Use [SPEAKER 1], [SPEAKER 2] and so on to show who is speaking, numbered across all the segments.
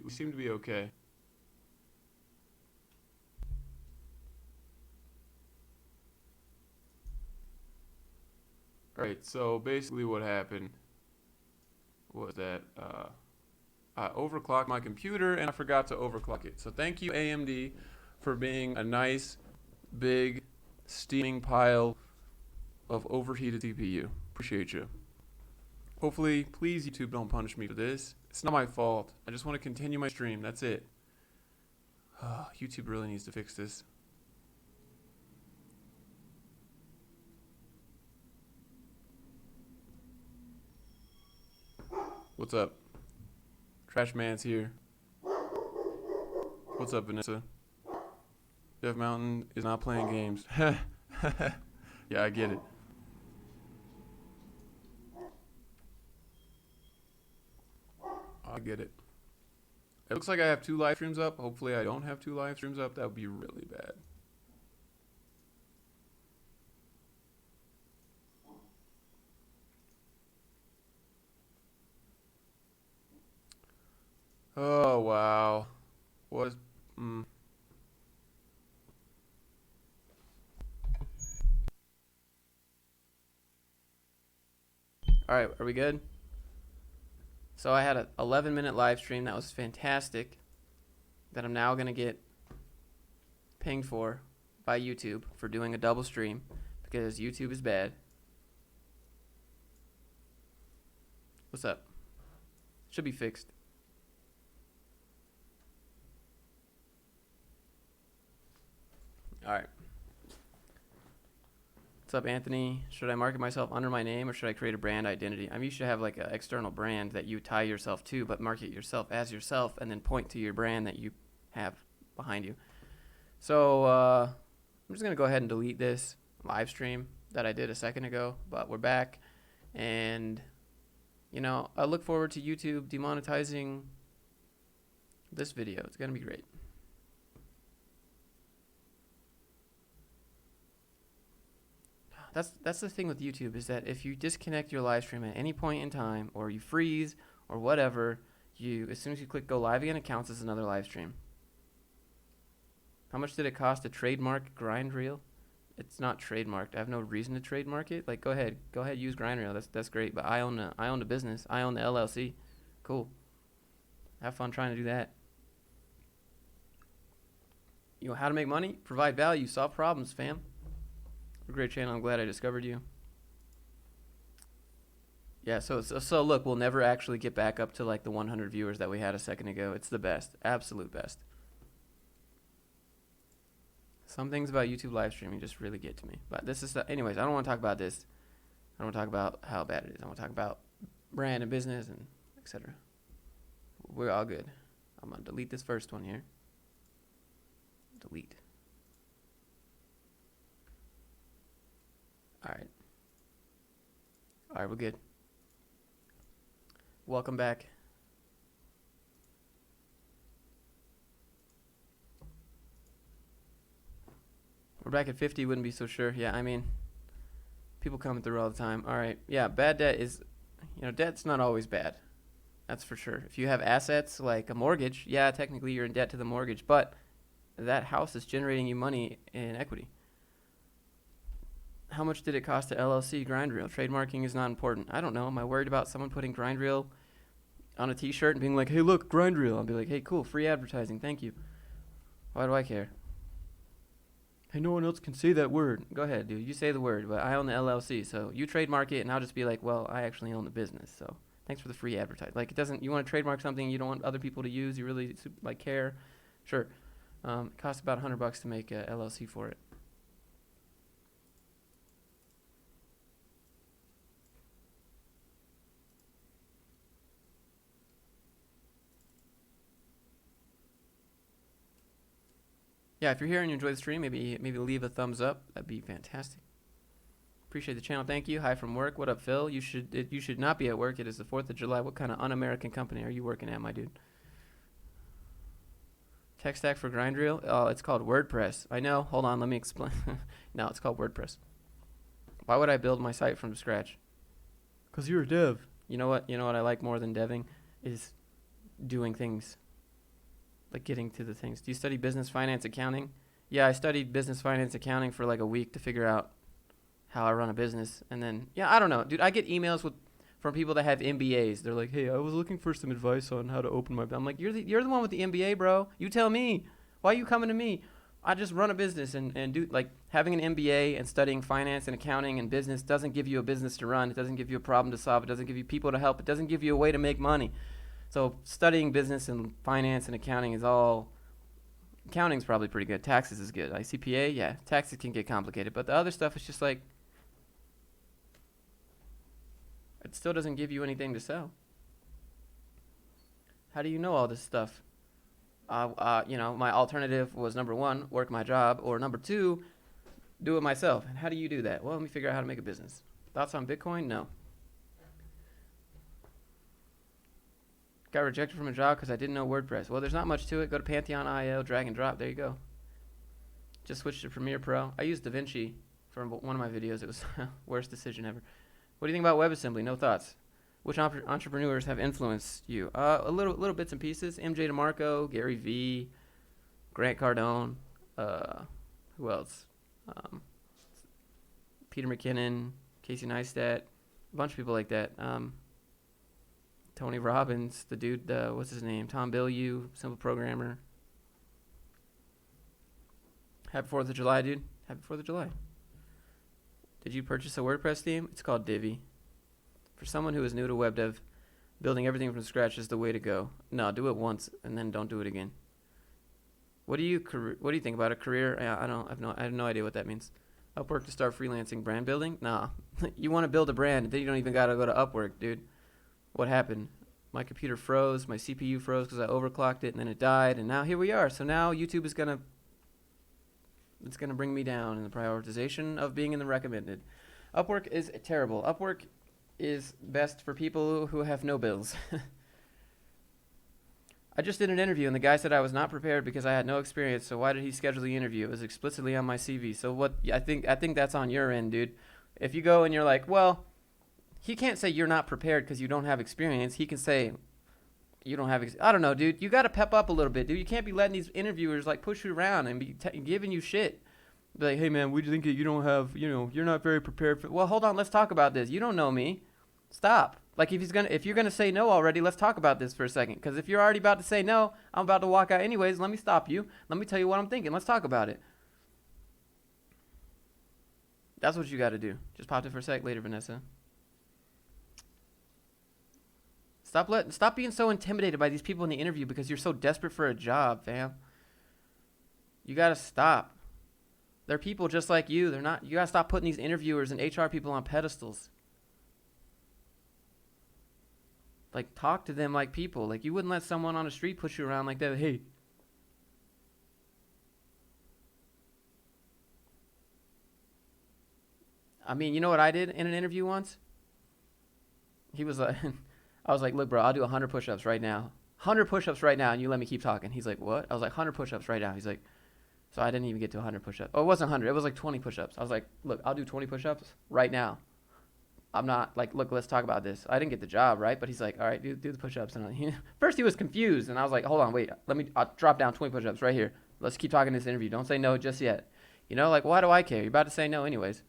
[SPEAKER 1] we seem to be okay. All right, so basically what happened was that I overclocked my computer and I forgot to overclock it. So thank you AMD for being a nice, big, steaming pile of overheated CPU. Appreciate you. Hopefully, please YouTube don't punish me for this. It's not my fault. I just want to continue my stream. That's it. YouTube really needs to fix this. What's up? Trash Man's here. What's up, Vanessa? Jeff Mountain is not playing games. Yeah, I get it. I get it. It looks like I have 2 live streams up. Hopefully I don't have 2 live streams up. That would be really bad. Oh, wow. What is... All right, are we good? So I had an 11-minute live stream that was fantastic that I'm now going to get pinged for by YouTube for doing a double stream because YouTube is bad. What's up? Should be fixed. All right. What's up, Anthony? Should I market myself under my name or should I create a brand identity? I mean, you should have like an external brand that you tie yourself to, but market yourself as yourself and then point to your brand that you have behind you. So I'm just going to go ahead and delete this live stream that I did a second ago, but we're back. And, you know, I look forward to YouTube demonetizing this video. It's going to be great. That's the thing with YouTube is that if you disconnect your live stream at any point in time or you freeze or whatever, as soon as you click go live again, it counts as another live stream. How much did it cost to trademark grind reel? It's not trademarked. I have no reason to trademark it. Like go ahead, use grind reel. That's great. But I own the business. I own the LLC. Cool. Have fun trying to do that. You know how to make money, provide value, solve problems, fam. A great channel. I'm glad I discovered you. Yeah, so look, we'll never actually get back up to like the 100 viewers that we had a second ago. It's the best, absolute best. Some things about YouTube live streaming just really get to me. But this is anyways, I don't want to talk about this. I don't want to talk about how bad it is. I want to talk about brand and business and etc. We're all good. I'm going to delete this first one here. Delete. All right, we're good. Welcome back. We're back at 50, wouldn't be so sure. Yeah, I mean, people coming through all the time. All right, yeah, bad debt is, debt's not always bad. That's for sure. If you have assets like a mortgage, yeah, technically you're in debt to the mortgage, but that house is generating you money in equity. How much did it cost to LLC grind reel? Trademarking is not important. I don't know. Am I worried about someone putting grind reel on a t-shirt and being like, hey, look, grind reel? I'll be like, hey, cool, free advertising. Thank you. Why do I care? Hey, no one else can say that word. Go ahead, dude. You say the word, but I own the LLC. So you trademark it and I'll just be like, well, I actually own the business. So thanks for the free advertising. Like you want to trademark something you don't want other people to use. You really care. Sure. It costs about $100 to make a LLC for it. Yeah, if you're here and you enjoy the stream, maybe leave a thumbs up. That'd be fantastic. Appreciate the channel. Thank you. Hi from work. What up, Phil? You should not be at work. It is the 4th of July. What kind of un-American company are you working at, my dude? Tech stack for grind reel? Oh, it's called WordPress. I know. Hold on. Let me explain. No, it's called WordPress. Why would I build my site from scratch? Because you're a dev. You know what I like more than deving is doing things like getting to the things. Do you study business, finance, accounting? Yeah, I studied business, finance, accounting for like a week to figure out how I run a business. And then, yeah, I don't know, dude. I get emails from people that have MBAs. They're like, "Hey, I was looking for some advice on how to open my." I'm like, "You're the one with the MBA, bro. You tell me. Why are you coming to me? I just run a business and do like having an MBA and studying finance and accounting and business doesn't give you a business to run. It doesn't give you a problem to solve. It doesn't give you people to help. It doesn't give you a way to make money. So studying business and finance and accounting is all. Accounting's probably pretty good. Taxes is good. Like CPA, yeah, taxes can get complicated, but the other stuff is just like it still doesn't give you anything to sell. How do you know all this stuff? My alternative was number one, work my job, or number two, do it myself. And how do you do that? Well, let me figure out how to make a business. Thoughts on Bitcoin? No. Got rejected from a job because I didn't know WordPress. Well, there's not much to it. Go to Pantheon.io, drag and drop. There you go. Just switched to Premiere Pro. I used DaVinci for one of my videos. It was worst decision ever. What do you think about WebAssembly? No thoughts. Which entrepreneurs have influenced you? A little bits and pieces. MJ DeMarco, Gary V, Grant Cardone. Who else? Peter McKinnon, Casey Neistat, a bunch of people like that. Tony Robbins, the dude, what's his name? Tom Bilyeu, simple programmer. Happy 4th of July, dude. Happy 4th of July. Did you purchase a WordPress theme? It's called Divi. For someone who is new to web dev, building everything from scratch is the way to go. No, do it once and then don't do it again. What do you think about a career? I have no idea what that means. Upwork to start freelancing, brand building? Nah. You want to build a brand, then you don't even got to go to Upwork, dude. What happened? My computer froze, my CPU froze because I overclocked it, and then it died, and now here we are. So now YouTube is gonna bring me down in the prioritization of being in the recommended. Upwork is terrible. Upwork is best for people who have no bills. I just did an interview, and the guy said I was not prepared because I had no experience. So why did he schedule the interview? It was explicitly on my CV. So what? I think that's on your end, dude. If you go and you're like, well. He can't say you're not prepared because you don't have experience. He can say you don't have I don't know, dude. You got to pep up a little bit, dude. You can't be letting these interviewers like push you around and be giving you shit. Be like, hey, man, we think that you don't have, you're not very prepared for. Well, hold on. Let's talk about this. You don't know me. Stop. Like if you're gonna say no already, let's talk about this for a second. Because if you're already about to say no, I'm about to walk out anyways. Let me stop you. Let me tell you what I'm thinking. Let's talk about it. That's what you got to do. Just popped it for a sec later, Vanessa. Stop being so intimidated by these people in the interview because you're so desperate for a job, fam. You gotta stop. They're people just like you. They're not. You gotta stop putting these interviewers and HR people on pedestals. Like, talk to them like people. Like, you wouldn't let someone on the street push you around like that. Hey. I mean, you know what I did in an interview once? He was like. I was like, look, bro, I'll do 100 push-ups right now. 100 push-ups right now, and you let me keep talking. He's like, what? I was like, 100 push-ups right now. He's like, so I didn't even get to 100 push-ups. Oh, it wasn't 100. It was like 20 push-ups. I was like, look, I'll do 20 push-ups right now. I'm not, like, look, let's talk about this. I didn't get the job, right? But he's like, all right, do the push-ups. And first he was confused, and I was like, hold on, wait. I'll drop down 20 push-ups right here. Let's keep talking this interview. Don't say no just yet. Like, why do I care? You're about to say no anyways.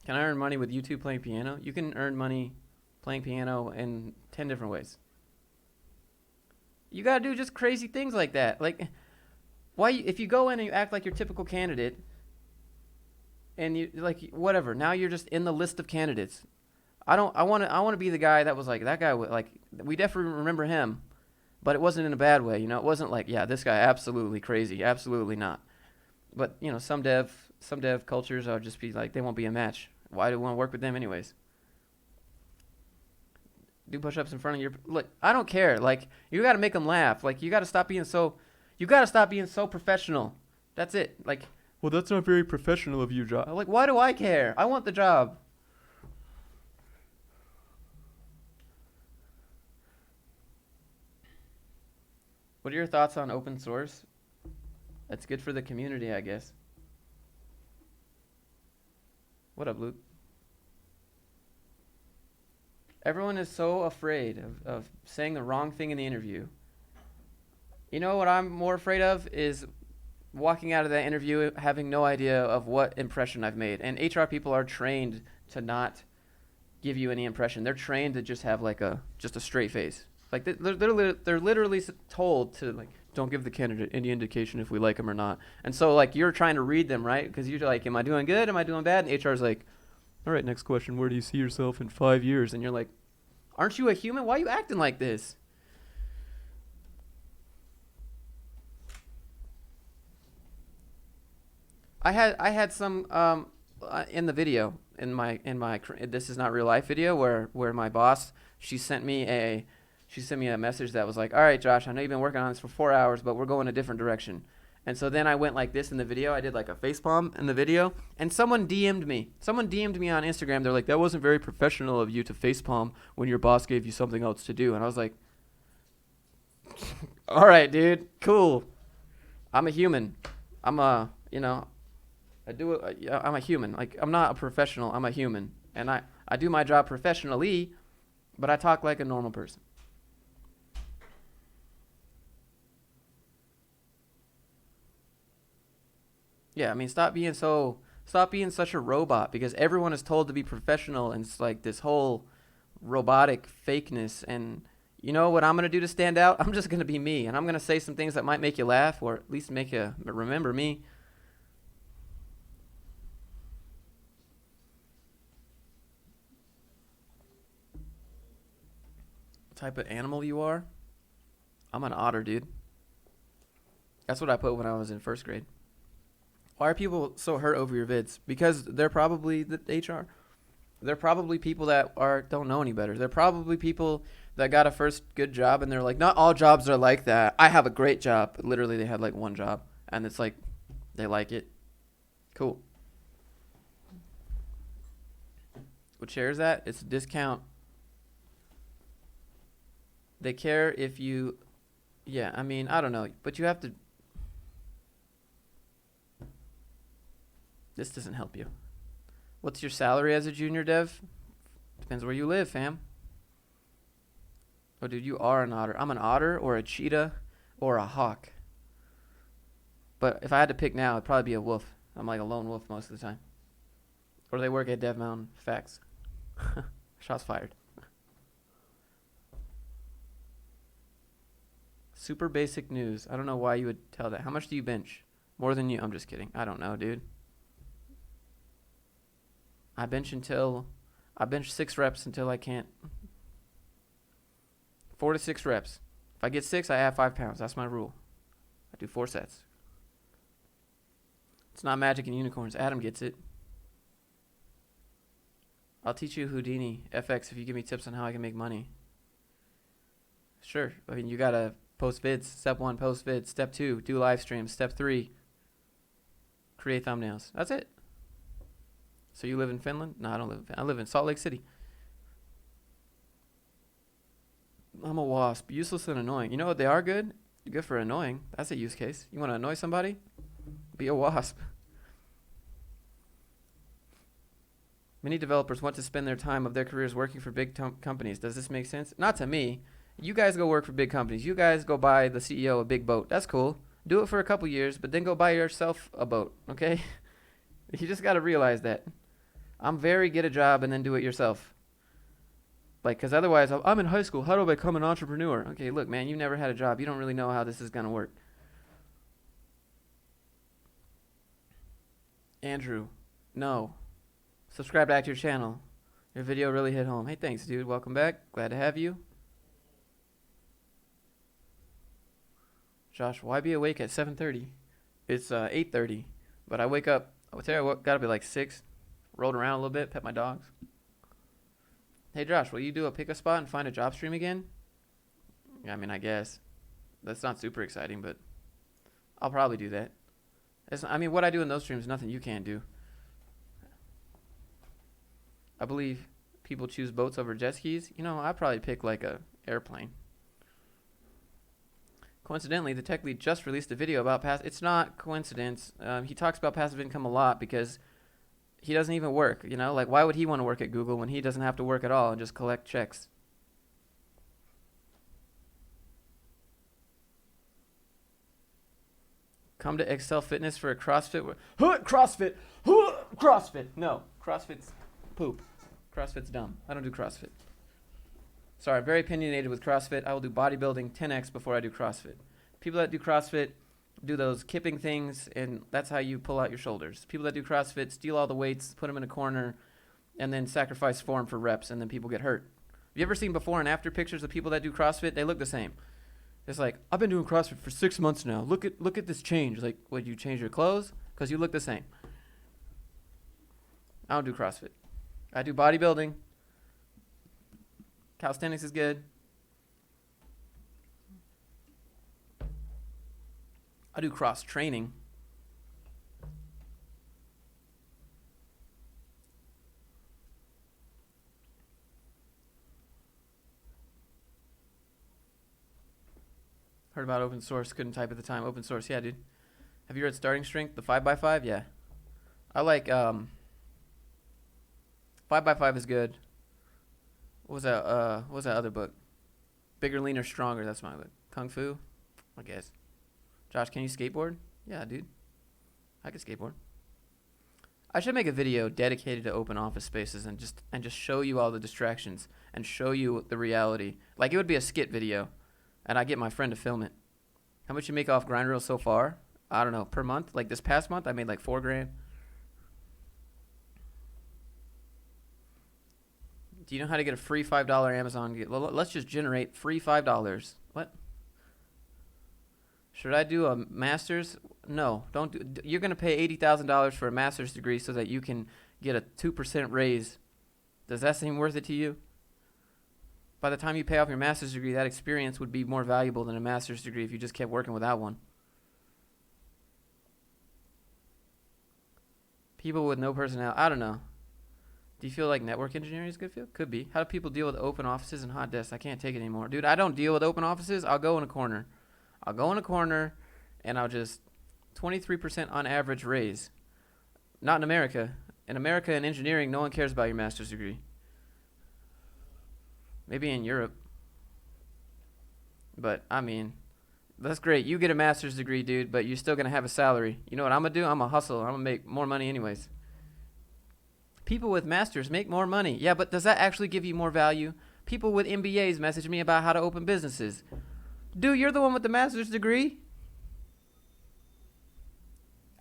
[SPEAKER 1] Can I earn money with YouTube playing piano? You can earn money playing piano in 10 different ways. You got to do just crazy things like that. Like, if you go in and you act like your typical candidate and you like whatever, now you're just in the list of candidates. I want to be the guy that was like that guy, like we definitely remember him, but it wasn't in a bad way, It wasn't like, yeah, this guy absolutely crazy, absolutely not. But, some dev cultures are just be like, they won't be a match. Why do you want to work with them anyways? Do push-ups in front of look, I don't care. Like, you got to make them laugh. Like, you got to stop being so professional. That's it. Like, well, that's not very professional of you, Job. Like, why do I care? I want the job. What are your thoughts on open source? That's good for the community, I guess. What up, Luke? Everyone is so afraid of saying the wrong thing in the interview. You know what I'm more afraid of is walking out of that interview having no idea of what impression I've made. And HR people are trained to not give you any impression. They're trained to just have like just a straight face. Like they're literally told to like don't give the candidate any indication if we like him or not. And so like you're trying to read them, right? Because you're like, am I doing good? Am I doing bad? And HR's like, all right, next question. Where do you see yourself in 5 years? And you're like, aren't you a human? Why are you acting like this? I had some in the video in my this is not real life video where my boss she sent me a message that was like, all right, Josh, I know you've been working on this for 4 hours, but we're going a different direction. And so then I went like this in the video. I did like a face palm in the video, and someone DM'd me. Someone DM'd me on Instagram. They're like, that wasn't very professional of you to face palm when your boss gave you something else to do. And I was like, all right, dude, cool. I'm a human. I'm a, I'm a human. Like, I'm not a professional. I'm a human. And I do my job professionally, but I talk like a normal person. Yeah, I mean, stop being such a robot because everyone is told to be professional and it's like this whole robotic fakeness. And you know what I'm going to do to stand out? I'm just going to be me, and I'm going to say some things that might make you laugh or at least make you remember me. What type of animal you are? I'm an otter, dude. That's what I put when I was in first grade. Why are people so hurt over your vids? Because they're probably the HR. They're probably people that don't know any better. They're probably people that got a first good job and they're like, not all jobs are like that. I have a great job. But literally, they had like one job and it's like they like it. Cool. What share is that? It's a discount. They care if you, yeah, I mean, I don't know, but you have to, this doesn't help you. What's your salary as a junior dev? Depends where you live, fam. Oh, dude, you are an otter. I'm an otter or a cheetah or a hawk. But if I had to pick now, it'd probably be a wolf. I'm like a lone wolf most of the time. Or they work at Dev Mountain. Facts. Shots fired. Super basic news. I don't know why you would tell that. How much do you bench? More than you? I'm just kidding. I don't know, dude. I bench 6 reps until I can't. 4 to 6 reps. If I get 6, I add 5 pounds. That's my rule. I do 4 sets. It's not magic and unicorns. Adam gets it. I'll teach you Houdini FX if you give me tips on how I can make money. Sure. I mean, you gotta post vids. Step 1, post vids. Step 2, do live streams. Step 3, create thumbnails. That's it. So you live in Finland? No, I don't live in Finland. I live in Salt Lake City. I'm a wasp. Useless and annoying. You know what? They are good. You're good for annoying. That's a use case. You want to annoy somebody? Be a wasp. Many developers want to spend their time of their careers working for big companies. Does this make sense? Not to me. You guys go work for big companies. You guys go buy the CEO a big boat. That's cool. Do it for a couple years, but then go buy yourself a boat, okay? You just got to realize that. I'm very get a job and then do it yourself. Like, because otherwise, I'm in high school. How do I become an entrepreneur? Okay, look, man, you never had a job. You don't really know how this is going to work. Andrew, no. Subscribe back to your channel. Your video really hit home. Hey, thanks, dude. Welcome back. Glad to have you. Josh, why be awake at 7:30? It's 8:30, but I wake up. I would say I gotta be like 6. Rolled around a little bit, pet my dogs. Hey, Josh, will you do a pick a spot and find a job stream again? I mean, I guess. That's not super exciting, but I'll probably do that. I mean, what I do in those streams is nothing you can't do. I believe people choose boats over jet skis. You know, I'd probably pick like a airplane. Coincidentally, the tech lead just released a video about it's not coincidence. He talks about passive income a lot because He doesn't even work, you know? Like, why would he want to work at Google when he doesn't have to work at all and just collect checks? Come to Excel Fitness for a CrossFit. CrossFit. CrossFit. No, CrossFit's poop. CrossFit's dumb. I don't do CrossFit. Sorry, I'm very opinionated with CrossFit. I will do bodybuilding 10x before I do CrossFit. People that do CrossFit do those kipping things, and that's how you pull out your shoulders. People that do CrossFit steal all the weights, put them in a corner, and then sacrifice form for reps, and then people get hurt. Have you ever seen before and after pictures of people that do CrossFit? They look the same. It's like, I've been doing CrossFit for 6 months now. Look at this change. Like, would you change your clothes? Because you look the same. I don't do CrossFit. I do bodybuilding. Calisthenics is good. I do cross training. Heard about open source. Couldn't type at the time. Open source. Yeah, dude. Have you read Starting Strength, the 5x5? Yeah. I like 5x5 is good. What was that? What was that other book? Bigger, Leaner, Stronger. That's my book. Kung Fu, I guess. Josh, can you skateboard? Yeah, dude. I can skateboard. I should make a video dedicated to open office spaces and just show you all the distractions and show you the reality. Like, it would be a skit video, and I get my friend to film it. How much you make off grind reels so far? I don't know, per month. Like this past month, I made like $4,000. Do you know how to get a free $5 Amazon? Let's just generate free $5. What? Should I do a master's? No, don't do. You're going to pay $80,000 for a master's degree so that you can get a 2% raise. Does that seem worth it to you? By the time you pay off your master's degree, that experience would be more valuable than a master's degree if you just kept working without one. People with no personality. I don't know. Do you feel like network engineering is good field? Could be. How do people deal with open offices and hot desks? I can't take it anymore. Dude, I don't deal with open offices. I'll go in a corner. And I'll just 23% on average raise. Not in America. In America, in engineering, no one cares about your master's degree. Maybe in Europe. But, I mean, that's great. You get a master's degree, dude, but you're still going to have a salary. You know what I'm going to do? I'm going to hustle. I'm going to make more money anyways. People with masters make more money. Yeah, but does that actually give you more value? People with MBAs message me about how to open businesses. Dude, you're the one with the master's degree.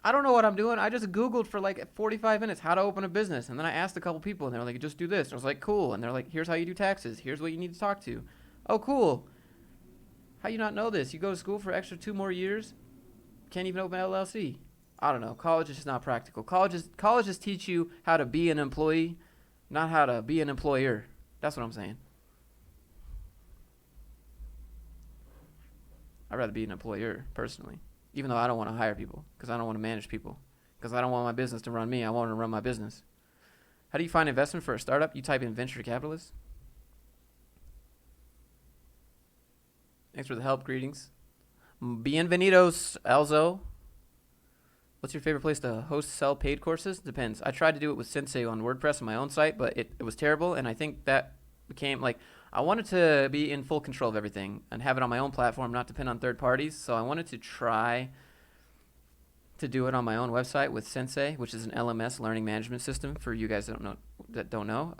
[SPEAKER 1] I don't know what I'm doing. I just Googled for like 45 minutes how to open a business. And then I asked a couple people, and they're like, just do this. And I was like, cool. And they're like, here's how you do taxes. Here's what you need to talk to. Oh, cool. How you not know this? You go to school for extra 2 more years? Can't even open an LLC. I don't know. College is just not practical. Colleges teach you how to be an employee, not how to be an employer. That's what I'm saying. I'd rather be an employer, personally. Even though I don't want to hire people, because I don't want to manage people, because I don't want my business to run me. I want to run my business. How do you find investment for a startup? You type in venture capitalist. Thanks for the help. Greetings. Bienvenidos, Alzo. What's your favorite place to host, sell paid courses? Depends. I tried to do it with Sensei on WordPress on my own site, but it was terrible, and I think that became like, I wanted to be in full control of everything and have it on my own platform, not depend on third parties. So I wanted to try to do it on my own website with Sensei, which is an LMS, learning management system, for you guys that don't know.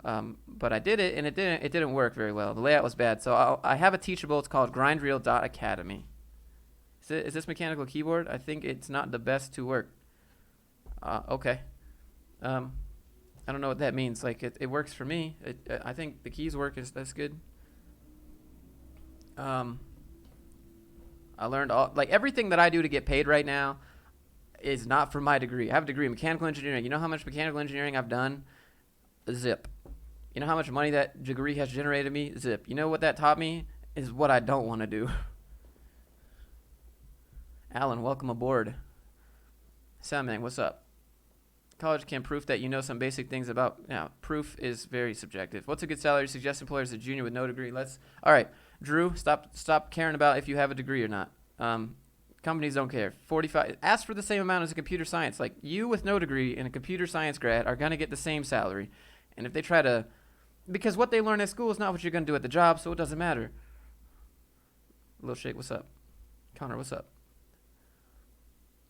[SPEAKER 1] But I did it, and it didn't work very well. The layout was bad. So I have a Teachable. It's called grindreel.academy. Is this mechanical keyboard? I think it's not the best to work. Okay. I don't know what that means. Like, it works for me. I think the keys work. That's good. I learned everything that I do to get paid right now is not for my degree. I have a degree in mechanical engineering. You know how much mechanical engineering I've done? Zip. You know how much money that degree has generated me? Zip. You know what that taught me? Is what I don't want to do. Alan, welcome aboard. Salmon, what's up? College can proof that you know some basic things about. Yeah, proof is very subjective. What's a good salary? Suggest employers a junior with no degree. All right, Drew, stop caring about if you have a degree or not. Companies don't care. 45. Ask for the same amount as a computer science. Like you with no degree and a computer science grad are gonna get the same salary. And if they try to, because what they learn at school is not what you're gonna do at the job, so it doesn't matter. Lil Shake, what's up? Connor, what's up?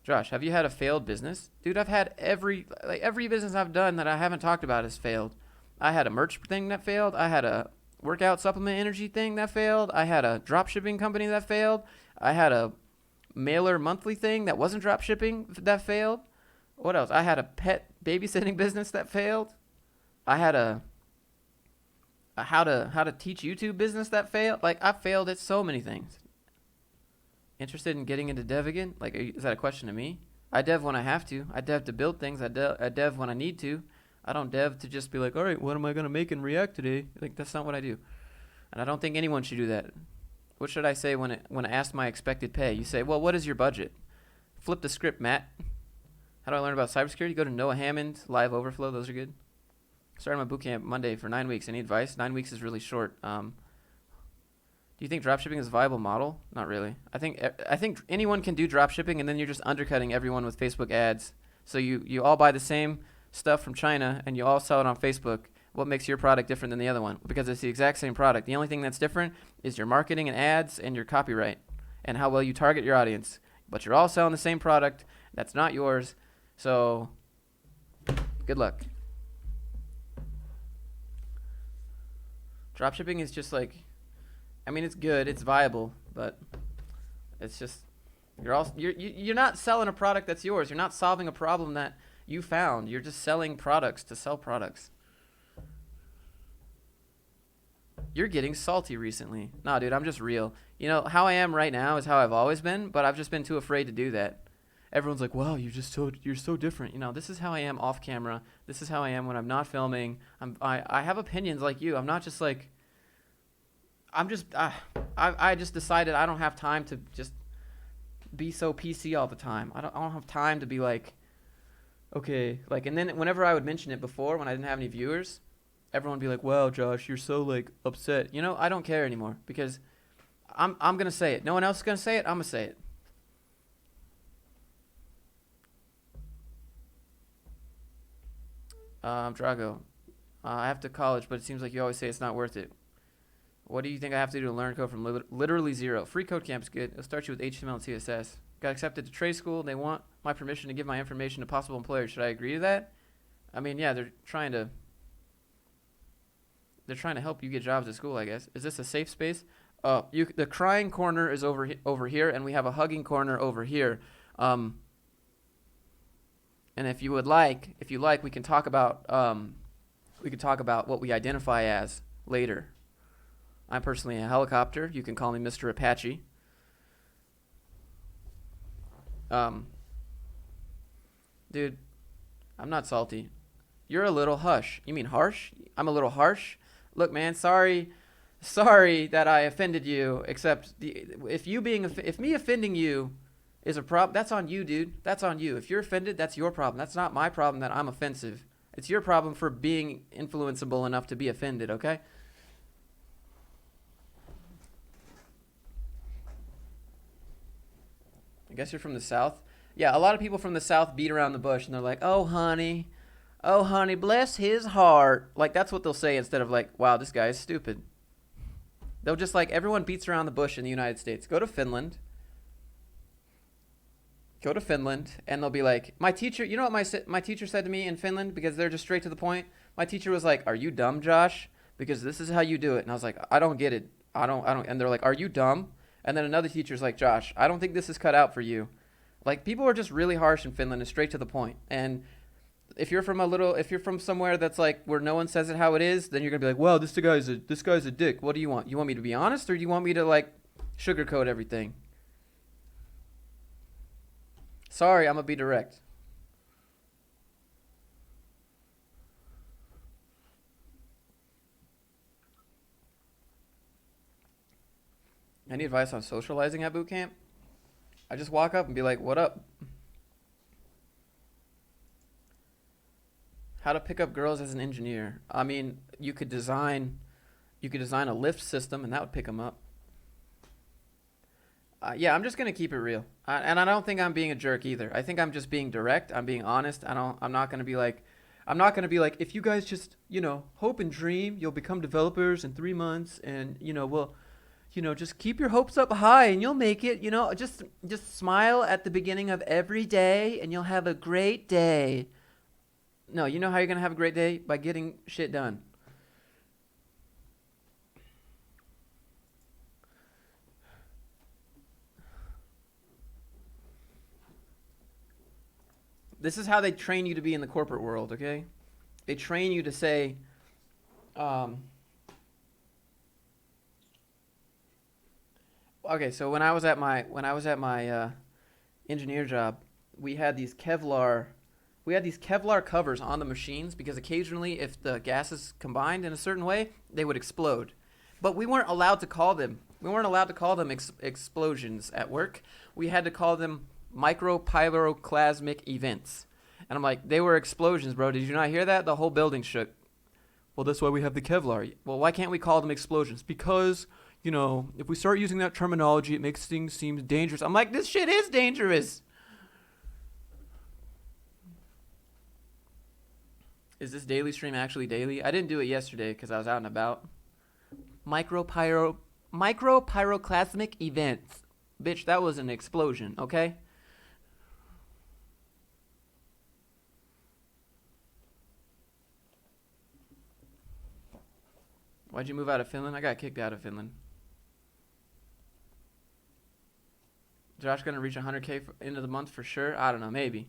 [SPEAKER 1] Josh, have you had a failed business? Dude, I've had every business I've done that I haven't talked about has failed. I had a merch thing that failed. I had a workout supplement energy thing that failed. I had a drop shipping company that failed. I had a mailer monthly thing that wasn't drop shipping that failed. What else? I had a pet babysitting business that failed. I had a how to teach YouTube business that failed. Like I failed at so many things. Interested in getting into dev again? Like, is that a question to me? I dev when I have to. I dev to build things. I dev when I need to. I don't dev to just be like, all right, what am I going to make in React today? Like, that's not what I do. And I don't think anyone should do that. What should I say when I ask my expected pay? You say, well, what is your budget? Flip the script, Matt. How do I learn about cybersecurity? Go to Noah Hammond, Live Overflow. Those are good. Started my bootcamp Monday for 9 weeks. Any advice? 9 weeks is really short. Do you think dropshipping is a viable model? Not really. I think anyone can do dropshipping, and then you're just undercutting everyone with Facebook ads. So you all buy the same stuff from China, and you all sell it on Facebook. What makes your product different than the other one? Because it's the exact same product. The only thing that's different is your marketing and ads and your copyright and how well you target your audience. But you're all selling the same product that's not yours. So good luck. Dropshipping is just like, I mean, it's good, it's viable, but it's just you're not selling a product that's yours. You're not solving a problem that you found. You're just selling products to sell products. You're getting salty recently. Nah, dude, I'm just real. You know, how I am right now is how I've always been, but I've just been too afraid to do that. Everyone's like, wow, you're so different. You know, this is how I am off camera. This is how I am when I'm not filming. I have opinions like you. I'm not just like, I just decided I don't have time to just be so PC all the time. I don't have time to be like, okay, like, and then whenever I would mention it before when I didn't have any viewers, everyone would be like, wow, Josh, you're so like upset. You know, I don't care anymore because I'm going to say it. No one else is going to say it. I'm going to say it. Drago, I have to college, but it seems like you always say it's not worth it. What do you think I have to do to learn code from literally zero? Free code camp's good. It'll start you with HTML and CSS. Got accepted to trade school. They want my permission to give my information to possible employers. Should I agree to that? I mean, yeah, they're trying to help you get jobs at school, I guess. Is this a safe space? The crying corner is over here, and we have a hugging corner over here. And if you like, we can talk about what we identify as later. I'm personally a helicopter. You can call me Mr. Apache. Dude, I'm not salty. You're a little hush. You mean harsh? I'm a little harsh? Look, man, sorry that I offended you, except if me offending you is a problem, that's on you, dude. That's on you. If you're offended, that's your problem. That's not my problem that I'm offensive. It's your problem for being influenceable enough to be offended, okay? I guess you're from the South. Yeah, a lot of people from the South beat around the bush, and they're like, oh, honey, bless his heart. Like, that's what they'll say instead of like, wow, this guy is stupid. They'll just like, everyone beats around the bush in the United States. Go to Finland, and they'll be like, my teacher, you know what my teacher said to me in Finland, because they're just straight to the point? My teacher was like, are you dumb, Josh? Because this is how you do it. And I was like, I don't get it. I don't. And they're like, are you dumb? And then another teacher's like, Josh, I don't think this is cut out for you. Like, people are just really harsh in Finland and straight to the point. And if you're from somewhere that's like where no one says it how it is, then you're gonna be like, wow, this guy's a dick. What do you want? You want me to be honest, or do you want me to like sugarcoat everything? Sorry, I'm gonna be direct. Any advice on socializing at boot camp? I just walk up and be like, what up? How to pick up girls as an engineer. I mean, you could design a lift system and that would pick them up. Yeah, I'm just gonna keep it real, and I don't think I'm being a jerk either. I think I'm just being direct. I'm being honest. I don't. I'm not gonna be like, I'm not gonna be like, if you guys just, hope and dream, you'll become developers in 3 months, and well, just keep your hopes up high, and you'll make it. Just smile at the beginning of every day, and you'll have a great day. No, you know how you're gonna have a great day? By getting shit done. This is how they train you to be in the corporate world. Okay, they train you to say, um, okay. So when I was at my engineer job, we had these Kevlar we had these Kevlar covers on the machines because occasionally if the gases combined in a certain way, they would explode. But we weren't allowed to call them explosions at work. We had to call them micropyroclasmic events. And I'm like, they were explosions, bro. Did you not hear that? The whole building shook. Well, that's why we have the Kevlar. Well, why can't we call them explosions? Because, if we start using that terminology, it makes things seem dangerous. I'm like, this shit is dangerous. Is this daily stream actually daily? I didn't do it yesterday because I was out and about. Micropyro, micropyroclasmic events. Bitch, that was an explosion, okay? Why'd you move out of Finland? I got kicked out of Finland. Josh gonna reach 100K into the month for sure? I don't know, maybe.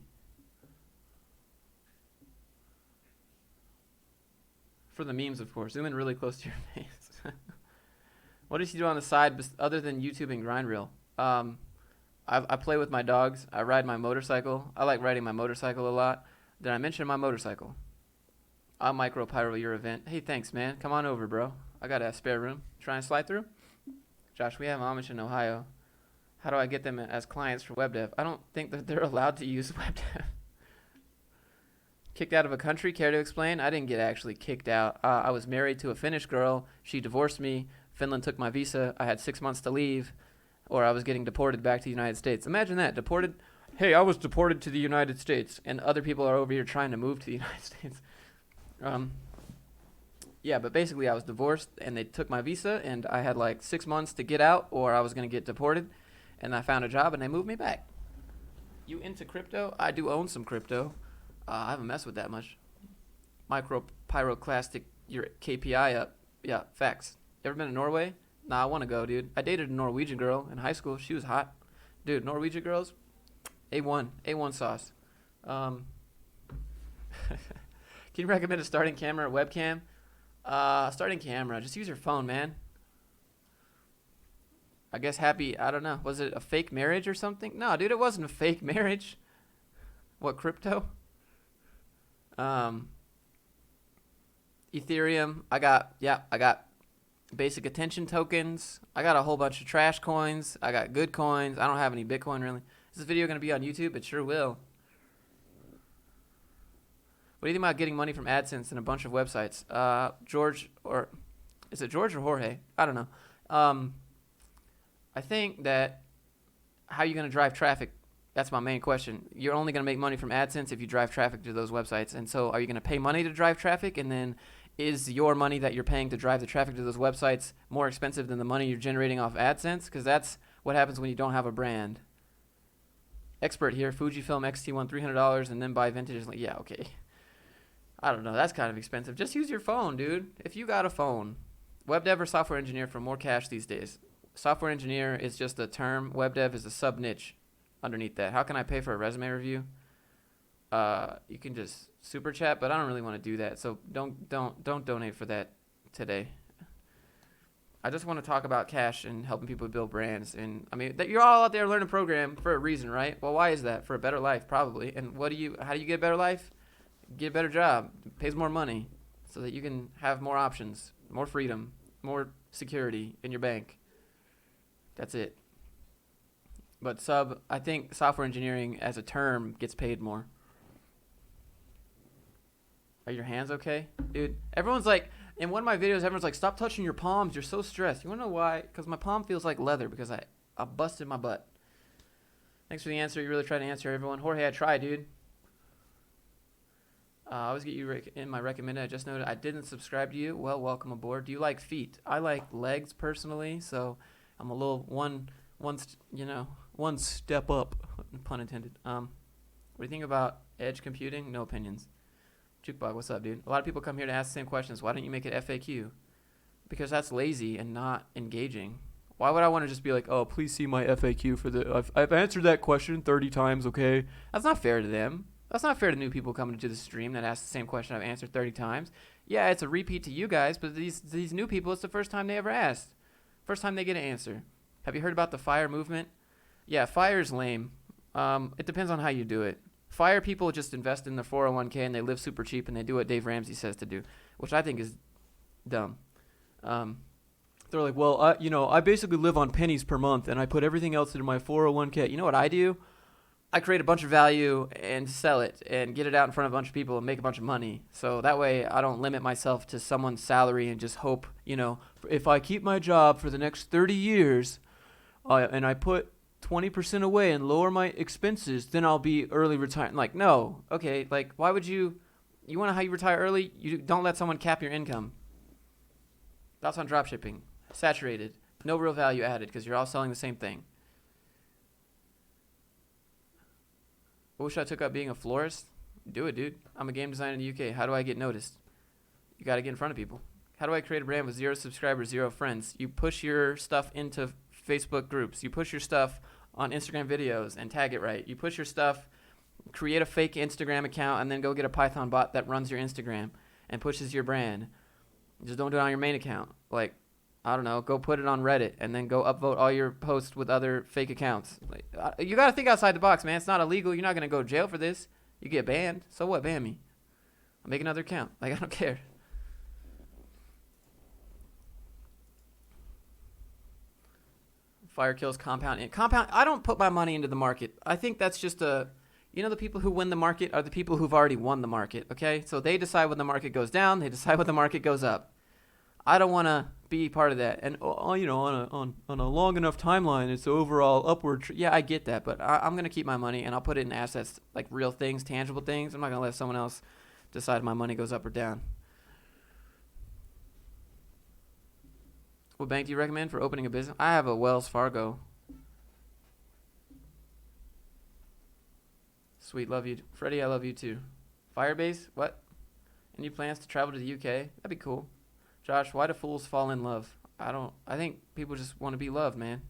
[SPEAKER 1] For the memes, of course. Zoom in really close to your face. What does he do on the side other than YouTube and grind reel? I play with my dogs. I ride my motorcycle. I like riding my motorcycle a lot. Did I mention my motorcycle? I'll micro pyro your event. Hey, thanks, man. Come on over, bro. I got a spare room. Try and slide through? Josh, we have Amish in Ohio. How do I get them as clients for web dev? I don't think that they're allowed to use web dev. Kicked out of a country? Care to explain? I didn't get actually kicked out. I was married to a Finnish girl. She divorced me. Finland took my visa. I had 6 months to leave, or I was getting deported back to the United States. Imagine that. Deported. Hey, I was deported to the United States, and other people are over here trying to move to the United States. Yeah, but basically I was divorced, and they took my visa, and I had like 6 months to get out, or I was going to get deported, and I found a job, and they moved me back. You into crypto? I do own some crypto. I haven't messed with that much. Micro pyroclastic, your KPI up. Yeah, facts. You ever been to Norway? Nah, I want to go, dude. I dated a Norwegian girl in high school. She was hot. Dude, Norwegian girls, A1. A1 sauce. Can you recommend a starting camera or webcam? Starting camera. Just use your phone, man. I guess I don't know. Was it a fake marriage or something? No, dude, it wasn't a fake marriage. What, crypto? Ethereum. I got basic attention tokens. I got a whole bunch of trash coins. I got good coins. I don't have any Bitcoin really. Is this video going to be on YouTube? It sure will. What do you think about getting money from AdSense and a bunch of websites? George, or is it George or Jorge? I don't know. I think that how are you going to drive traffic? That's my main question. You're only going to make money from AdSense if you drive traffic to those websites. And so are you going to pay money to drive traffic? And then is your money that you're paying to drive the traffic to those websites more expensive than the money you're generating off AdSense? Because that's what happens when you don't have a brand. Expert here, Fujifilm X-T1, $300, and then buy vintage. Yeah, okay. I don't know. That's kind of expensive. Just use your phone, dude. If you got a phone. Web dev or software engineer for more cash these days? Software engineer is just a term. Web dev is a sub-niche underneath that. How can I pay for a resume review? You can just super chat, but I don't really want to do that. So don't donate for that today. I just want to talk about cash and helping people build brands. And I mean, that you're all out there learning program for a reason, right? Well, why is that? For a better life, probably. And how do you get a better life? Get a better job, pays more money, so that you can have more options, more freedom, more security in your bank. That's it. But I think software engineering as a term gets paid more. Are your hands okay? Dude, everyone's like, in one of my videos, everyone's like, stop touching your palms, you're so stressed. You wanna know why? Because my palm feels like leather because I busted my butt. Thanks for the answer. You really tried to answer everyone. Jorge, I tried, dude. I always get you in my recommended. I just noted I didn't subscribe to you. Well, welcome aboard. Do you like feet? I like legs personally, so I'm a little one step up, pun intended. What do you think about edge computing? No opinions. Jukebug, what's up, dude? A lot of people come here to ask the same questions. Why don't you make it FAQ? Because that's lazy and not engaging. Why would I want to just be like, oh, please see my FAQ for the... I've answered that question 30 times, okay? That's not fair to them. That's not fair to new people coming to the stream that ask the same question I've answered 30 times. Yeah, it's a repeat to you guys, but these new people, it's the first time they ever asked. First time they get an answer. Have you heard about the FIRE movement? Yeah, FIRE's lame. It depends on how you do it. FIRE people just invest in their 401k and they live super cheap and they do what Dave Ramsey says to do, which I think is dumb. They're like, well, I basically live on pennies per month and I put everything else into my 401k. You know what I do? I create a bunch of value and sell it and get it out in front of a bunch of people and make a bunch of money. So that way I don't limit myself to someone's salary and just hope, if I keep my job for the next 30 years and I put 20% away and lower my expenses, then I'll be early retired. Like, no. Okay, like, why would you want to how you retire early? You don't let someone cap your income. That's on dropshipping. Saturated. No real value added because you're all selling the same thing. I wish I took up being a florist. Do it, dude. I'm a game designer in the UK. How do I get noticed? You got to get in front of people. How do I create a brand with 0 subscribers, 0 friends? You push your stuff into Facebook groups. You push your stuff on Instagram videos and tag it right. You push your stuff, create a fake Instagram account, and then go get a Python bot that runs your Instagram and pushes your brand. Just don't do it on your main account. Like, I don't know, go put it on Reddit and then go upvote all your posts with other fake accounts. Like, you got to think outside the box, man. It's not illegal. You're not going to go to jail for this. You get banned. So what? Ban me. I'll make another account. Like, I don't care. Fire kills compound. I don't put my money into the market. I think that's just the people who win the market are the people who've already won the market, okay? So they decide when the market goes down. They decide when the market goes up. I don't want to be part of that. And, on a long enough timeline, it's overall upward. Yeah, I get that. But I'm going to keep my money, and I'll put it in assets, like real things, tangible things. I'm not going to let someone else decide if my money goes up or down. What bank do you recommend for opening a business? I have a Wells Fargo. Sweet, love you. Freddie, I love you too. Firebase? What? Any plans to travel to the UK? That'd be cool. Josh, why do fools fall in love? I think people just want to be loved, man.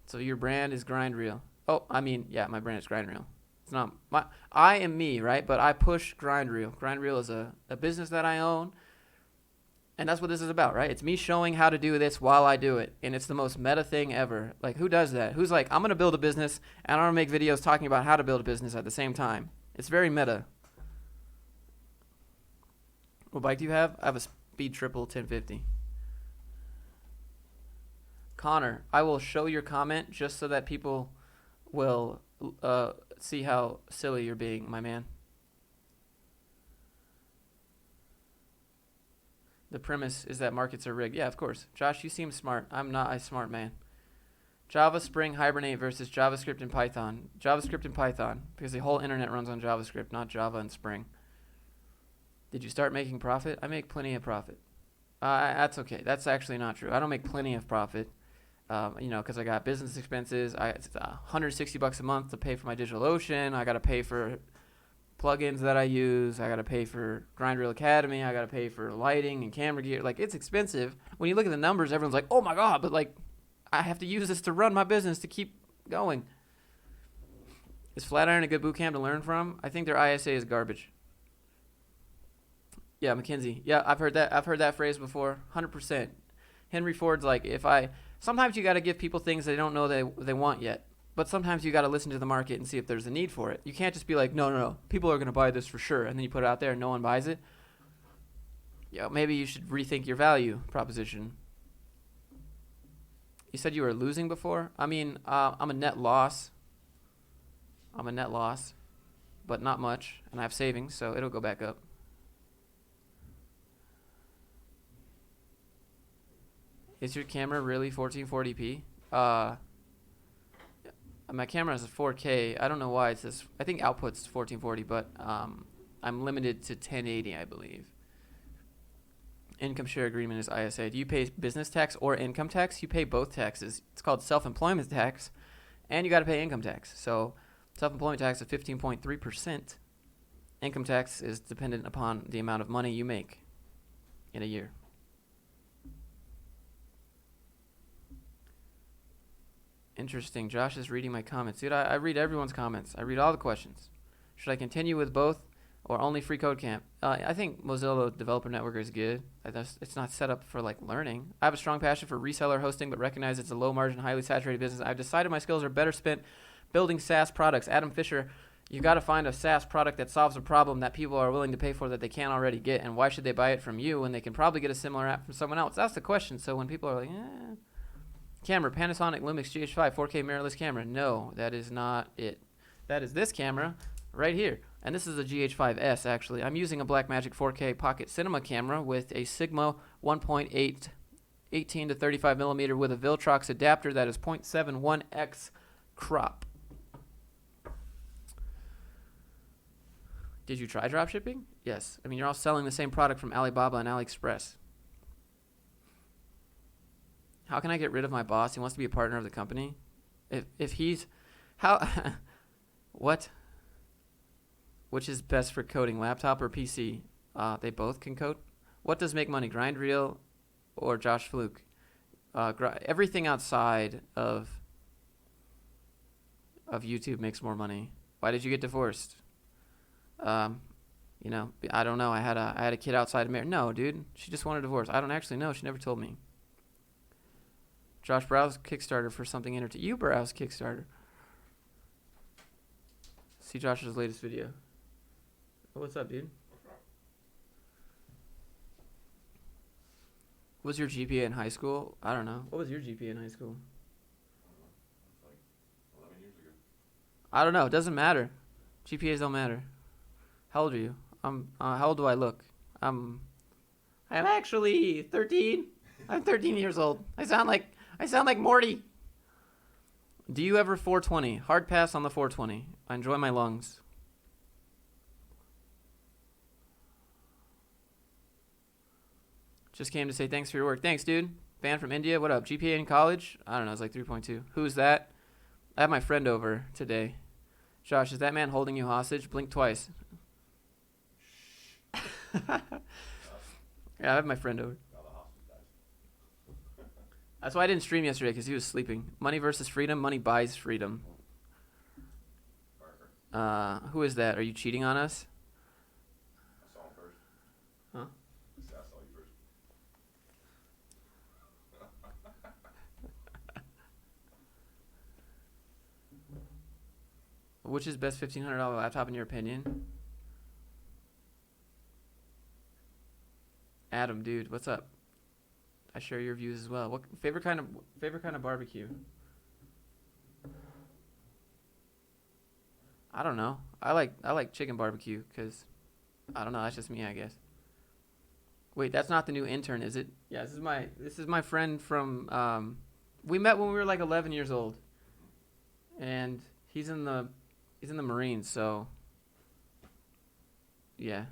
[SPEAKER 1] So your brand is Grind Reel. Oh, yeah, my brand is Grind Reel. It's not I am me, right? But I push Grind Reel. Grind Reel is a business that I own. And that's what this is about, right? It's me showing how to do this while I do it. And it's the most meta thing ever. Like, who does that? Who's like, I'm going to build a business, and I'm going to make videos talking about how to build a business at the same time. It's very meta. What bike do you have? I have a Speed Triple 1050. Connor, I will show your comment just so that people will see how silly you're being, my man. The premise is that markets are rigged. Yeah, of course. Josh, you seem smart. I'm not a smart man. Java, Spring, Hibernate versus JavaScript and Python. JavaScript and Python, because the whole internet runs on JavaScript, not Java and Spring. Did you start making profit? I make plenty of profit. That's okay. That's actually not true. I don't make plenty of profit, because I got business expenses. It's $160 a month to pay for my DigitalOcean. I got to pay for plugins that I use. I got to pay for Grind Reel Academy. I got to pay for lighting and camera gear. Like, it's expensive. When you look at the numbers, everyone's like, oh my God, but like, I have to use this to run my business to keep going. Is Flatiron a good boot camp to learn from? I think their ISA is garbage. Yeah, McKinsey. Yeah, I've heard that phrase before. 100%. Henry Ford's like, sometimes you got to give people things they don't know they want yet. But sometimes you got to listen to the market and see if there's a need for it. You can't just be like, no, people are going to buy this for sure. And then you put it out there and no one buys it. Yeah, maybe you should rethink your value proposition. You said you were losing before? I'm a net loss. But not much. And I have savings, so it'll go back up. Is your camera really 1440p? Uh, my camera is a 4K. I don't know why it says. I think output's 1440, but I'm limited to 1080, I believe. Income share agreement is ISA. Do you pay business tax or income tax? You pay both taxes. It's called self-employment tax, and you got to pay income tax. So self-employment tax is 15.3%. Income tax is dependent upon the amount of money you make in a year. Interesting. Josh is reading my comments. Dude, I read everyone's comments. I read all the questions. Should I continue with both or only free code camp? I think Mozilla Developer Network is good. It's not set up for like learning. I have a strong passion for reseller hosting, but recognize it's a low margin, highly saturated business. I've decided my skills are better spent building SaaS products. Adam Fisher, you got to find a SaaS product that solves a problem that people are willing to pay for that they can't already get. And why should they buy it from you when they can probably get a similar app from someone else? That's the question. So when people are like, camera, Panasonic Lumix GH5 4K mirrorless camera. No, that is not it. That is this camera right here. And this is a GH5S actually. I'm using a Blackmagic 4K Pocket Cinema camera with a Sigma 1.8 18 to 35 millimeter with a Viltrox adapter that is 0.71x crop. Did you try dropshipping? Yes. I mean, you're all selling the same product from Alibaba and AliExpress. How can I get rid of my boss? He wants to be a partner of the company. If he's, how, what? Which is best for coding, laptop or PC? They both can code. What does make money, Grindreel or Josh Fluke? Everything outside of YouTube makes more money. Why did you get divorced? You know, I don't know. I had a kid outside of marriage. No, dude, she just wanted a divorce. I don't actually know. She never told me. Josh, browse Kickstarter for something entertaining. You browse Kickstarter. See Josh's latest video. Oh, what's up, dude? What was your GPA in high school? I don't know. What was your GPA in high school?
[SPEAKER 2] Like 11 years ago.
[SPEAKER 1] I don't know. It doesn't matter. GPAs don't matter. How old are you? How old do I look? I'm actually 13. I'm 13 years old. I sound like Morty. Do you ever 420? Hard pass on the 420. I enjoy my lungs. Just came to say thanks for your work. Thanks, dude. Fan from India. What up? GPA in college? I don't know. It's like 3.2. Who's that? I have my friend over today. Josh, is that man holding you hostage? Blink twice. Yeah, I have my friend over. That's why I didn't stream yesterday, because he was sleeping. Money versus freedom. Money buys freedom. Who is that? Are you cheating on us?
[SPEAKER 2] I saw him first.
[SPEAKER 1] Huh?
[SPEAKER 2] I saw you first.
[SPEAKER 1] Which is best $1,500 laptop in your opinion? Adam, dude, what's up? I share your views as well. What favorite kind of barbecue? I don't know. I like chicken barbecue because I don't know. That's just me, I guess. Wait, that's not the new intern, is it? Yeah, this is my friend from. We met when we were like 11 years old, and he's in the Marines. So yeah.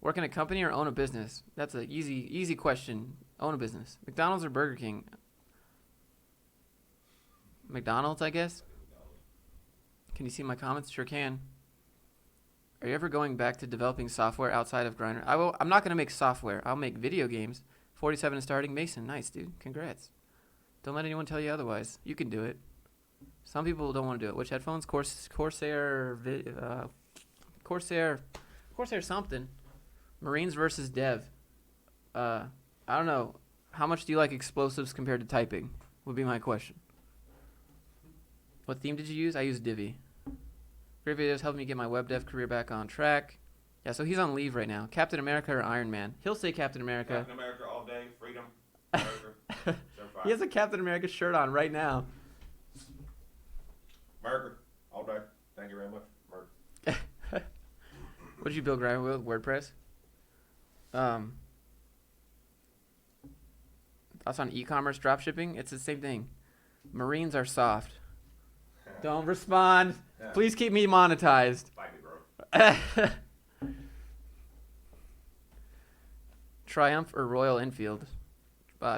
[SPEAKER 1] Work in a company or own a business? That's an easy question. Own a business. McDonald's or Burger King? McDonald's, I guess. Can you see my comments? Sure can. Are you ever going back to developing software outside of Grindr? I'm not going to make software. I'll make video games. 47 and starting. Mason, nice, dude. Congrats. Don't let anyone tell you otherwise. You can do it. Some people don't want to do it. Which headphones? Corsair something. Marines versus Dev. I don't know. How much do you like explosives compared to typing? Would be my question. What theme did you use? I used Divi. Great videos helped me get my web dev career back on track. Yeah, so he's on leave right now. Captain America or Iron Man? He'll say Captain America.
[SPEAKER 2] Captain America all day. Freedom. America.
[SPEAKER 1] He has a Captain America shirt on right now.
[SPEAKER 2] America all day. Thank you very much. America.
[SPEAKER 1] What did you build, Grindreel with? WordPress? Thoughts on e-commerce dropshipping? It's the same thing. Marines are soft. Don't respond.
[SPEAKER 2] Yeah.
[SPEAKER 1] Please keep me monetized.
[SPEAKER 2] Fight me, bro.
[SPEAKER 1] Triumph or Royal Enfield?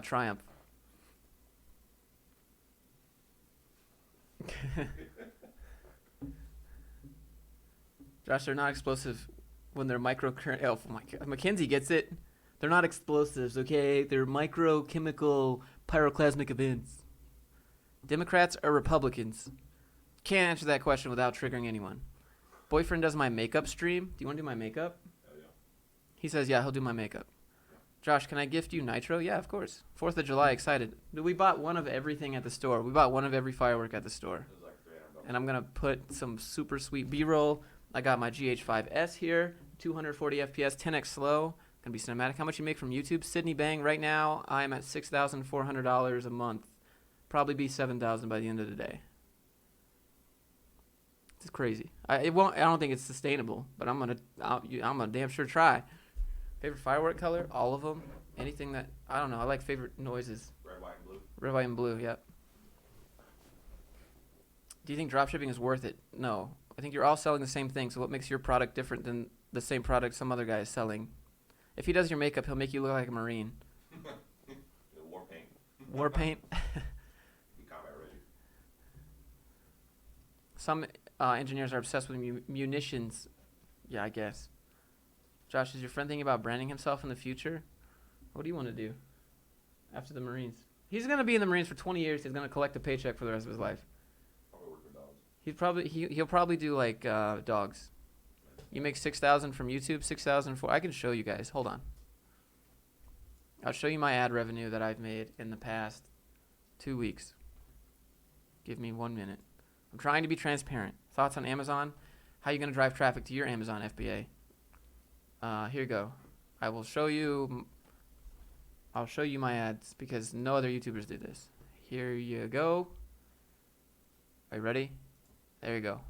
[SPEAKER 1] Triumph. Josh, they're not explosive when they're microcurrent. Oh my God, Mackenzie gets it. They're not explosives, okay? They're microchemical pyroclasmic events. Democrats or Republicans? Can't answer that question without triggering anyone. Boyfriend does my makeup stream. Do you want to do my makeup?
[SPEAKER 2] Hell yeah.
[SPEAKER 1] He says, yeah, he'll do my makeup. Josh, can I gift you nitro? Yeah, of course. 4th of July, excited. We bought one of everything at the store. We bought one of every firework at the store.
[SPEAKER 2] It was like $300.
[SPEAKER 1] And I'm going to put some super sweet B-roll. I got my GH5S here, 240 FPS, 10x slow. Going to be cinematic. How much you make from YouTube? Sydney Bang, right now, I'm at $6,400 a month. Probably be $7,000 by the end of the day. It's crazy. I don't think it's sustainable, but I'm gonna damn sure try. Favorite firework color? All of them. Anything that I don't know. I like favorite noises.
[SPEAKER 2] Red, white, and blue.
[SPEAKER 1] Red, white, and blue. Yep. Do you think dropshipping is worth it? No. I think you're all selling the same thing. So what makes your product different than the same product some other guy is selling? If he does your makeup, he'll make you look like a Marine.
[SPEAKER 2] War paint.
[SPEAKER 1] War paint.
[SPEAKER 2] Be combat ready.
[SPEAKER 1] Some engineers are obsessed with munitions. Yeah, I guess. Josh, is your friend thinking about branding himself in the future? What do you want to do after the Marines? He's going to be in the Marines for 20 years. He's going to collect a paycheck for the rest of his life.
[SPEAKER 2] Probably work with dogs.
[SPEAKER 1] He'll probably do like dogs. You make 6,000 from YouTube, 6,000 for. I can show you guys. Hold on. I'll show you my ad revenue that I've made in the past 2 weeks. Give me 1 minute. I'm trying to be transparent. Thoughts on Amazon? How are you going to drive traffic to your Amazon FBA? Here you go. I'll show you my ads because no other YouTubers do this. Here you go. Are you ready? There you go.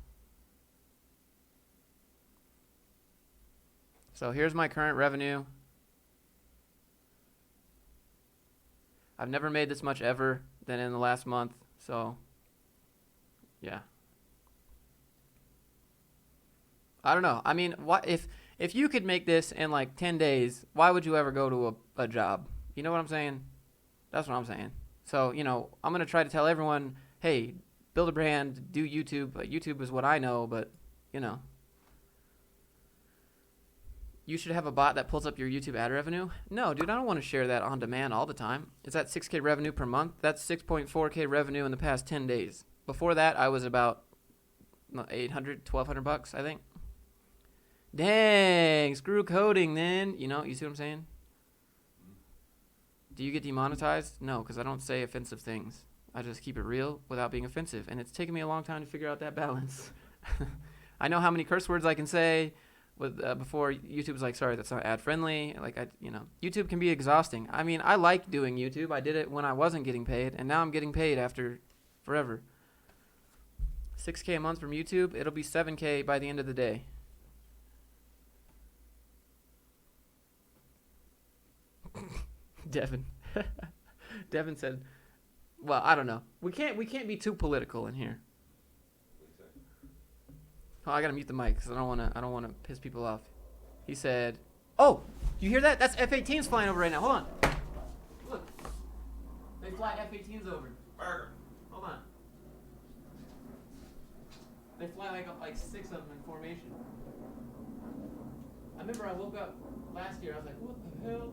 [SPEAKER 1] So here's my current revenue. I've never made this much ever than in the last month. So, yeah. I don't know. I mean, what if you could make this in like 10 days, why would you ever go to a job? You know what I'm saying? That's what I'm saying. So, I'm going to try to tell everyone, hey, build a brand, do YouTube. YouTube is what I know, but, you should have a bot that pulls up your YouTube ad revenue. No, dude, I don't want to share that on demand all the time. It's at 6K revenue per month. That's 6.4K revenue in the past 10 days. Before that, I was about $800, $1,200, I think. Dang, screw coding then. You see what I'm saying? Do you get demonetized? No, because I don't say offensive things. I just keep it real without being offensive. And it's taken me a long time to figure out that balance. I know how many curse words I can say before YouTube's like, sorry, that's not ad friendly. YouTube can be exhausting. I mean, I like doing YouTube. I did it when I wasn't getting paid, and now I'm getting paid after forever. 6K a month from YouTube. It'll be 7K by the end of the day. Devin. Devin said, well, I don't know. We can't be too political in here. Oh, I gotta mute the mic because I don't wanna piss people off. He said, "Oh, you hear that? That's F-18s flying over right now. Hold on. Look, they fly F-18s over.
[SPEAKER 2] Burger.
[SPEAKER 1] Hold on. They fly like 6 of them in formation. I remember I woke up last year. I was like, what the hell?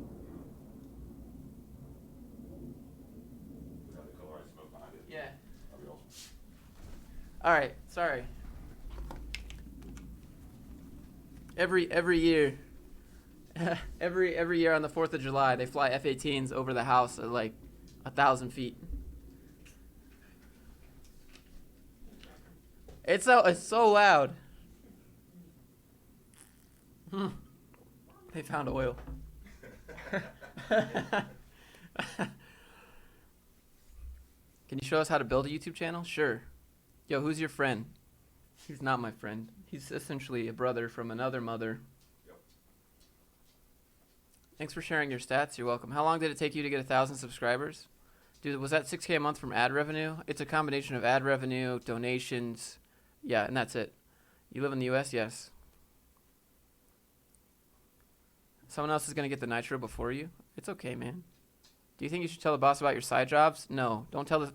[SPEAKER 2] We got the color I smoke behind it.
[SPEAKER 1] Yeah.
[SPEAKER 2] That'd be awesome.
[SPEAKER 1] All right. Sorry. Every year, every year on the 4th of July, they fly F-18s over the house at like 1,000 feet. It's so loud. They found oil. Can you show us how to build a YouTube channel? Sure. Yo, who's your friend? He's not my friend. He's essentially a brother from another mother.
[SPEAKER 2] Yep.
[SPEAKER 1] Thanks for sharing your stats. You're welcome. How long did it take you to get 1,000 subscribers? Dude, was that 6K a month from ad revenue? It's a combination of ad revenue, donations. Yeah, and that's it. You live in the US? Yes. Someone else is going to get the nitro before you? It's okay, man. Do you think you should tell the boss about your side jobs? No. Don't tell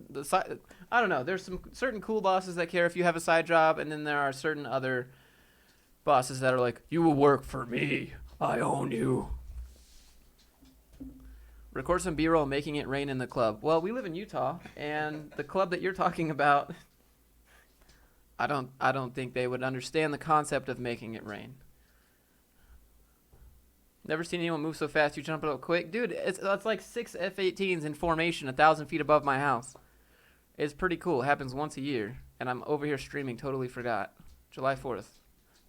[SPEAKER 1] the side. I don't know. There's some certain cool bosses that care if you have a side job, and then there are certain other bosses that are like, you will work for me. I own you. Record some B-roll making it rain in the club. Well, we live in Utah, and the club that you're talking about, I don't think they would understand the concept of making it rain. Never seen anyone move so fast. You jump it up quick. Dude, it's like 6 F-18s in formation 1,000 feet above my house. It's pretty cool. It happens once a year, and I'm over here streaming. Totally forgot. July 4th.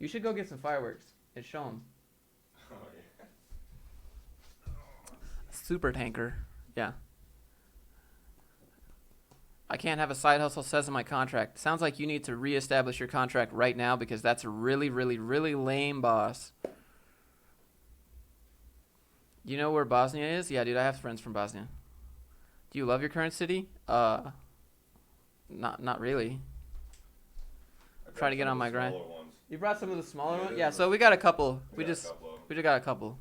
[SPEAKER 1] You should go get some fireworks and show them.
[SPEAKER 2] Oh, yeah.
[SPEAKER 1] Super tanker. Yeah. I can't have a side hustle, says in my contract. Sounds like you need to reestablish your contract right now because that's a really, really, really lame boss. You know where Bosnia is? Yeah, dude, I have friends from Bosnia. Do you love your current city? Not really. Try to get on my grind. You brought some of the smaller ones? Yeah, so we got a couple. We just got a couple.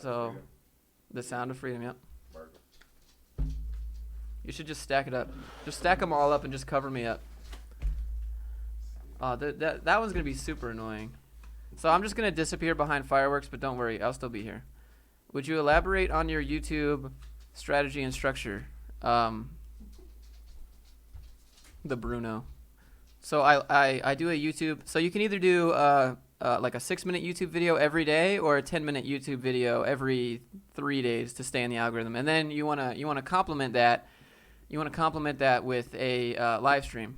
[SPEAKER 1] So, the Sound of Freedom, yep. You should just stack it up. Just stack them all up and just cover me up. That one's going to be super annoying. So I'm just going to disappear behind fireworks, but don't worry, I'll still be here. Would you elaborate on your YouTube strategy and structure? The Bruno. So I do a YouTube. So you can either do like a 6-minute YouTube video every day or a 10-minute YouTube video every 3 days to stay in the algorithm. And then you wanna complement that. You wanna complement that with a live stream.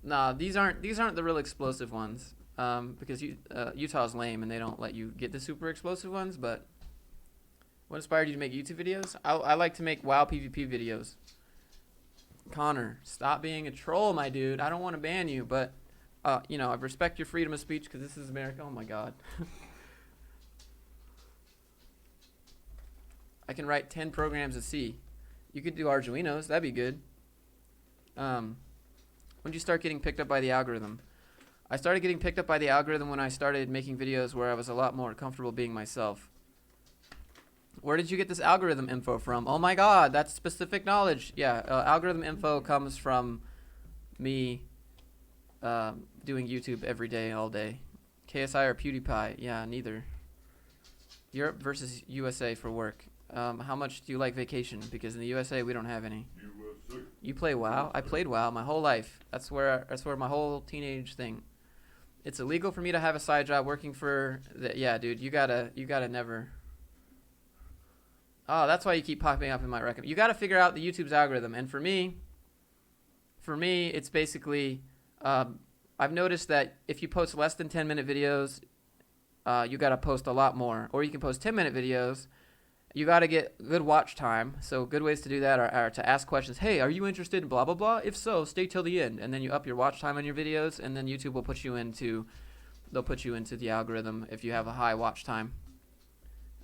[SPEAKER 1] Nah, these aren't the real explosive ones. Because Utah's lame and they don't let you get the super explosive ones. But what inspired you to make YouTube videos? I like to make WoW PvP videos. Connor, stop being a troll, my dude. I don't want to ban you, but I respect your freedom of speech because this is America. Oh my God. I can write 10 programs at C. You could do Arduinos. That'd be good. When did you start getting picked up by the algorithm? I started getting picked up by the algorithm when I started making videos where I was a lot more comfortable being myself. Where did you get this algorithm info from? Oh my God, that's specific knowledge. Yeah, algorithm info comes from me doing YouTube every day, all day. KSI or PewDiePie? Yeah, neither. Europe versus USA for work. How much do you like vacation? Because in the USA we don't have any. USA. You play WoW? I played WoW my whole life. That's where my whole teenage thing. It's illegal for me to have a side job working for yeah, dude, you gotta never. Oh, that's why you keep popping up in my recommend. You gotta figure out the YouTube's algorithm. And for me, it's basically, I've noticed that if you post less than 10-minute videos, you gotta post a lot more. Or you can post 10-minute videos. You gotta get good watch time. So good ways to do that are to ask questions. Hey, are you interested in blah, blah, blah? If so, stay till the end. And then you up your watch time on your videos, and then YouTube will put you into the algorithm if you have a high watch time.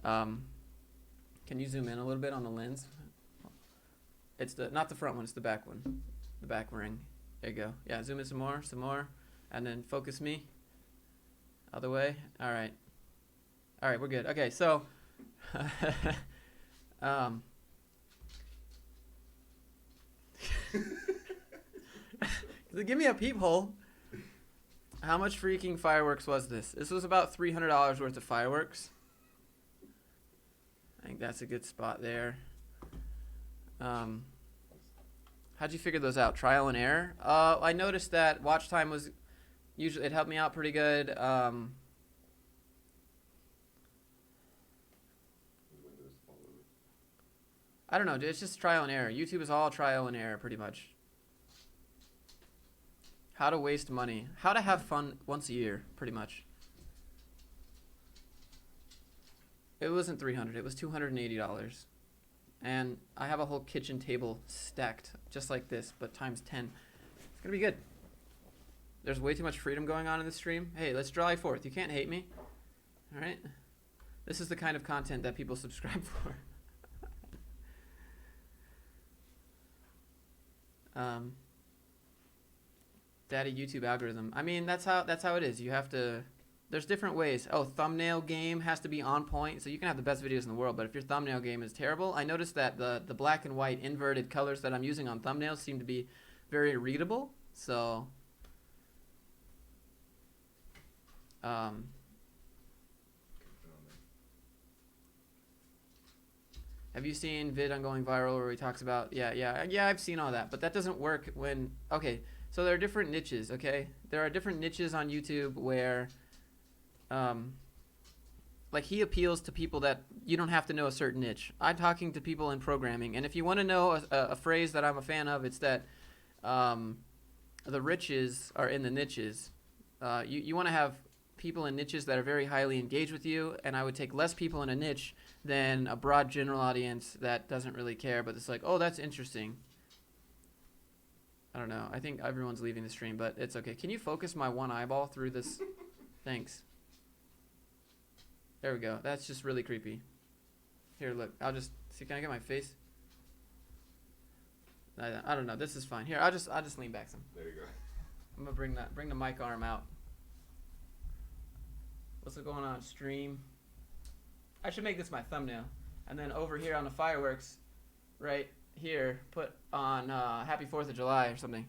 [SPEAKER 1] Can you zoom in a little bit on the lens? It's not the front one, it's the back one. The back ring. There you go. Yeah, zoom in some more, and then focus me. Other way. All right, we're good. Okay, so give me a peephole. How much freaking fireworks was this? This was about $300 worth of fireworks. I think that's a good spot there. How'd you figure those out? Trial and error? I noticed that watch time was usually, it helped me out pretty good. I don't know, dude, it's just trial and error. YouTube is all trial and error, pretty much. How to waste money. How to have fun once a year, pretty much. It wasn't $300, it was $280. And I have a whole kitchen table stacked just like this, but times 10. It's gonna be good. There's way too much freedom going on in this stream. Hey, let's July 4th. You can't hate me. All right. This is the kind of content that people subscribe for. Daddy YouTube algorithm. I mean, that's how it is. You have to. There's different ways. Oh, thumbnail game has to be on point. So you can have the best videos in the world, but if your thumbnail game is terrible, I noticed that the black and white inverted colors that I'm using on thumbnails seem to be very readable. So, have you seen vid on going viral where he talks about yeah, I've seen all that, but that doesn't work when okay. So there are different niches, okay? There are different niches on YouTube where like he appeals to people that you don't have to know a certain niche. I'm talking to people in programming, and if you want to know a phrase that I'm a fan of, it's that the riches are in the niches. You want to have people in niches that are very highly engaged with you, and I would take less people in a niche than a broad general audience that doesn't really care, but it's like, oh, that's interesting. I don't know. I think everyone's leaving the stream, but it's okay. Can you focus my one eyeball through this? Thanks. There we go. That's just really creepy. Here, look. I'll just see. Can I get my face? I don't know. This is fine. Here, I'll just lean back some.
[SPEAKER 2] There you go.
[SPEAKER 1] I'm gonna bring the mic arm out. What's going on? Stream. I should make this my thumbnail, and then over here on the fireworks, right here, put on Happy 4th of July or something.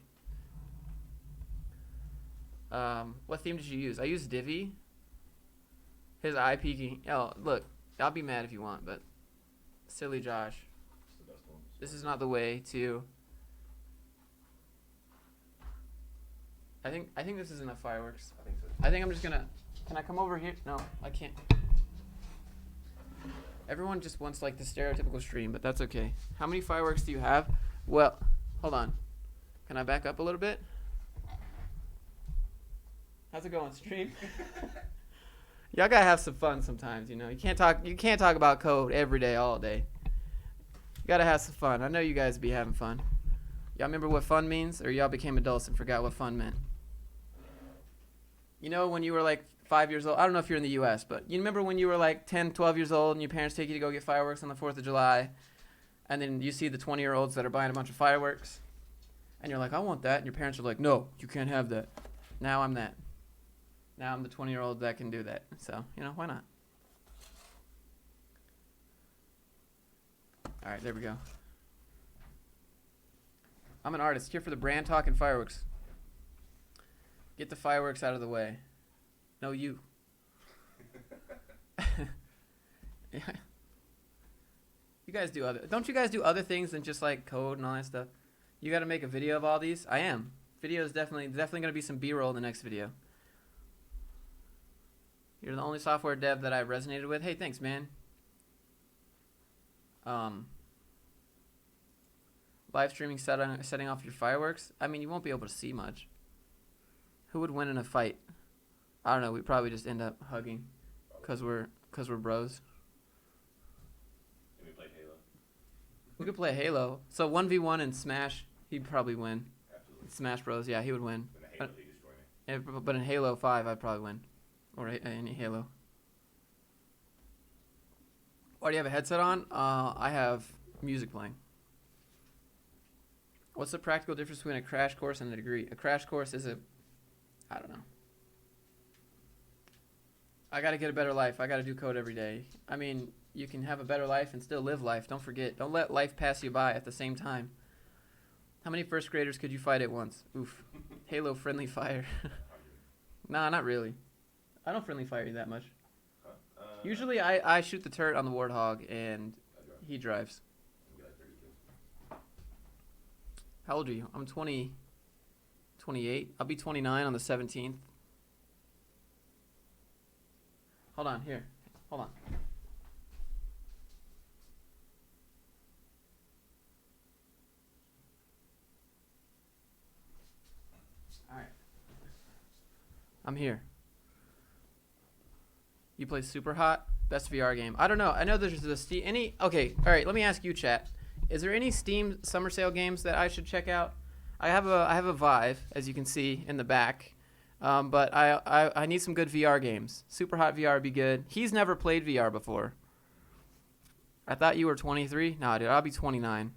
[SPEAKER 1] What theme did you use? I used Divi. His eye peeking. Oh, look. I'll be mad if you want, but silly Josh.
[SPEAKER 2] It's the best one.
[SPEAKER 1] This is not the way to. I think this is enough fireworks.
[SPEAKER 2] I think so.
[SPEAKER 1] I think I'm just gonna. Can I come over here? No, I can't. Everyone just wants like the stereotypical stream, but that's okay. How many fireworks do you have? Well, hold on. Can I back up a little bit? How's it going, stream? Y'all gotta have some fun sometimes, you know. You can't talk about code every day, all day. You gotta have some fun. I know you guys be having fun. Y'all remember what fun means, or y'all became adults and forgot what fun meant? You know, when you were like 5 years old, I don't know if you're in the U.S., but you remember when you were like 10, 12 years old and your parents take you to go get fireworks on the 4th of July, and then you see the 20-year-olds that are buying a bunch of fireworks, and you're like, I want that, and your parents are like, no, you can't have that. Now I'm that. Now I'm the 20-year-old that can do that. So, you know, why not? All right, there we go. I'm an artist here for the brand talk and fireworks. Get the fireworks out of the way. No, you. Yeah. You guys do don't you guys do other things than just like code and all that stuff? You got to make a video of all these? I am. Video is definitely going to be some B-roll in the next video. You're the only software dev that I resonated with. Hey, thanks, man. Live streaming setting off your fireworks. I mean, you won't be able to see much. Who would win in a fight? I don't know. We probably just end up hugging, cause we're bros.
[SPEAKER 2] Can we play Halo?
[SPEAKER 1] We could play Halo. So 1v1 in Smash, he'd probably win.
[SPEAKER 2] Absolutely.
[SPEAKER 1] Smash Bros. Yeah, he would win.
[SPEAKER 2] In the Halo, he destroy me.
[SPEAKER 1] Yeah, but in Halo 5, I'd probably win. Or any Halo. Why do you have a headset on? I have music playing. What's the practical difference between a crash course and a degree? A crash course is I don't know. I got to get a better life. I got to do code every day. I mean, you can have a better life and still live life. Don't forget. Don't let life pass you by at the same time. How many first graders could you fight at once? Oof. Halo friendly fire. Nah, not really. I don't friendly fire you that much.
[SPEAKER 2] Huh?
[SPEAKER 1] Usually I shoot the turret on the Warthog and he drives.
[SPEAKER 2] Maybe like 30 kills.
[SPEAKER 1] How old are you? I'm 28. I'll be 29 on the 17th. Hold on, here. Hold on. All right. I'm here. You play Super Hot? Best VR game. I don't know. I know there's the Steam. Okay, all right, let me ask you, chat. Is there any Steam summer sale games that I should check out? I have a Vive, as you can see in the back. But I need some good VR games. Super Hot VR would be good. He's never played VR before. I thought you were 23. Nah, dude, I'll be 29.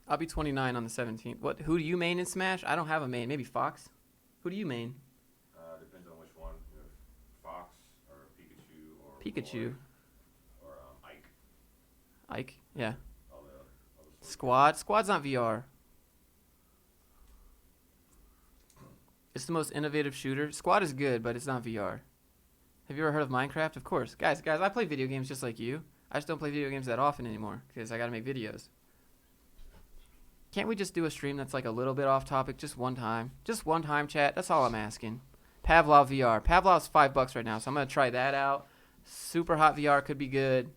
[SPEAKER 1] I'll be 29 on the 17th. Who do you main in Smash? I don't have a main. Maybe Fox. Who do you main?
[SPEAKER 2] Depends on which one. You have Fox or Pikachu or
[SPEAKER 1] Pikachu.
[SPEAKER 2] or Ike.
[SPEAKER 1] Ike. Yeah.
[SPEAKER 2] All the
[SPEAKER 1] Squad. Squad's not VR. It's the most innovative shooter. Squad is good, but it's not VR. Have you ever heard of Minecraft? Of course. Guys, I play video games just like you. I just don't play video games that often anymore because I got to make videos. Can't we just do a stream that's like a little bit off topic just one time? Just one time, chat. That's all I'm asking. Pavlov VR. Pavlov's $5 right now, so I'm going to try that out. Super Hot VR could be good.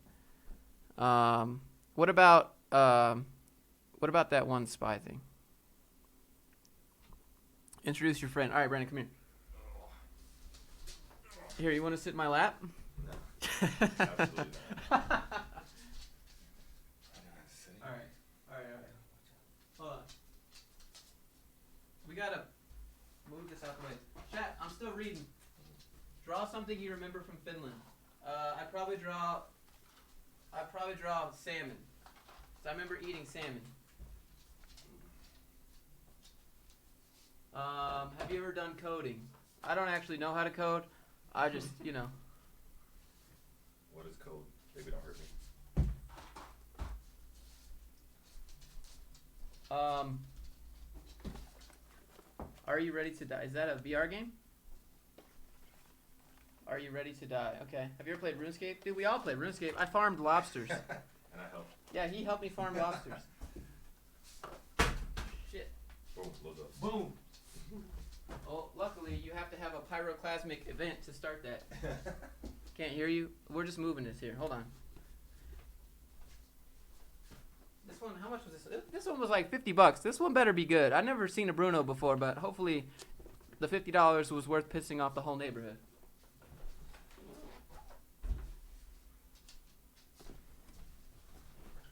[SPEAKER 1] What about that one spy thing? Introduce your friend. All right, Brandon, come here. Here, you want to sit in my lap?
[SPEAKER 2] No. Absolutely not.
[SPEAKER 1] All right. Hold on. We gotta move this out the way. Chat, I'm still reading. Draw something you remember from Finland. I probably draw salmon. 'Cause I remember eating salmon. Have you ever done coding? I don't actually know how to code. I just,
[SPEAKER 2] What is code? Baby, don't hurt me.
[SPEAKER 1] Are you ready to die? Is that a VR game? Are you ready to die? Okay. Have you ever played RuneScape? Dude, we all play RuneScape. I farmed lobsters.
[SPEAKER 2] And I helped.
[SPEAKER 1] Yeah, he helped me farm lobsters. Shit.
[SPEAKER 2] Boom, loads up.
[SPEAKER 1] Boom. Oh, luckily you have to have a pyroclasmic event to start that. Can't hear you. We're just moving this here. Hold on. This one, how much was this? This one was like $50. This one better be good. I've never seen a Bruno before, but hopefully the $50 was worth pissing off the whole neighborhood.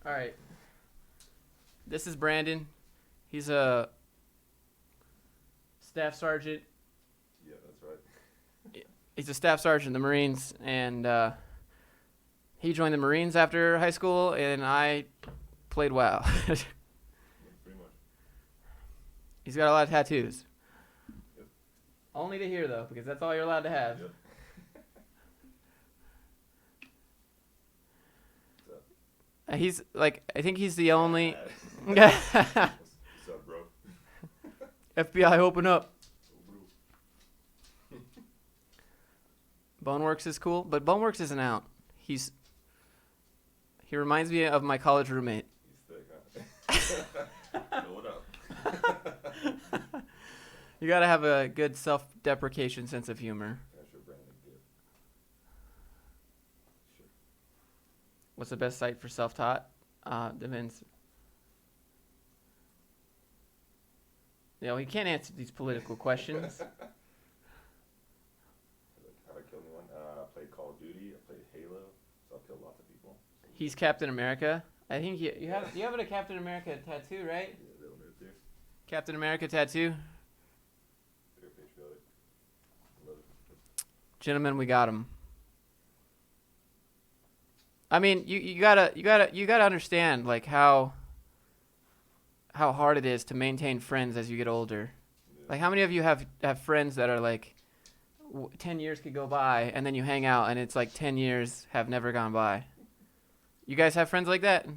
[SPEAKER 1] All right. This is Brandon. He's a staff sergeant.
[SPEAKER 2] Yeah, that's right.
[SPEAKER 1] He's a staff sergeant in the Marines, and he joined the Marines after high school, and I played WoW.
[SPEAKER 2] Pretty much.
[SPEAKER 1] He's got a lot of tattoos.
[SPEAKER 2] Yep.
[SPEAKER 1] Only to here, though, because that's all you're allowed to have.
[SPEAKER 2] Yep.
[SPEAKER 1] He's like, I think he's the only.
[SPEAKER 2] What's up, bro?
[SPEAKER 1] FBI, open up. Boneworks is cool, but Boneworks isn't out. He reminds me of my college roommate.
[SPEAKER 2] He's thick, huh? Know what up?
[SPEAKER 1] You gotta have a good self-deprecation sense of humor.
[SPEAKER 2] Yeah, sure, Brandon. Good. Sure.
[SPEAKER 1] What's the best site for self-taught? Depends. We can't answer these political questions.
[SPEAKER 2] Have I killed anyone? I played Call of Duty. I played Halo. So I've killed lots of people.
[SPEAKER 1] He's Captain America. I think you have a Captain America tattoo, right?
[SPEAKER 2] Yeah, little nerd there.
[SPEAKER 1] Captain America tattoo.
[SPEAKER 2] Very patriotic. Love it.
[SPEAKER 1] Gentlemen, we got him. I mean, you gotta understand like how hard it is to maintain friends as you get older.
[SPEAKER 2] Yeah.
[SPEAKER 1] Like, how many of you have friends that are like 10 years could go by and then you hang out and it's like 10 years have never gone by? You guys have friends like that?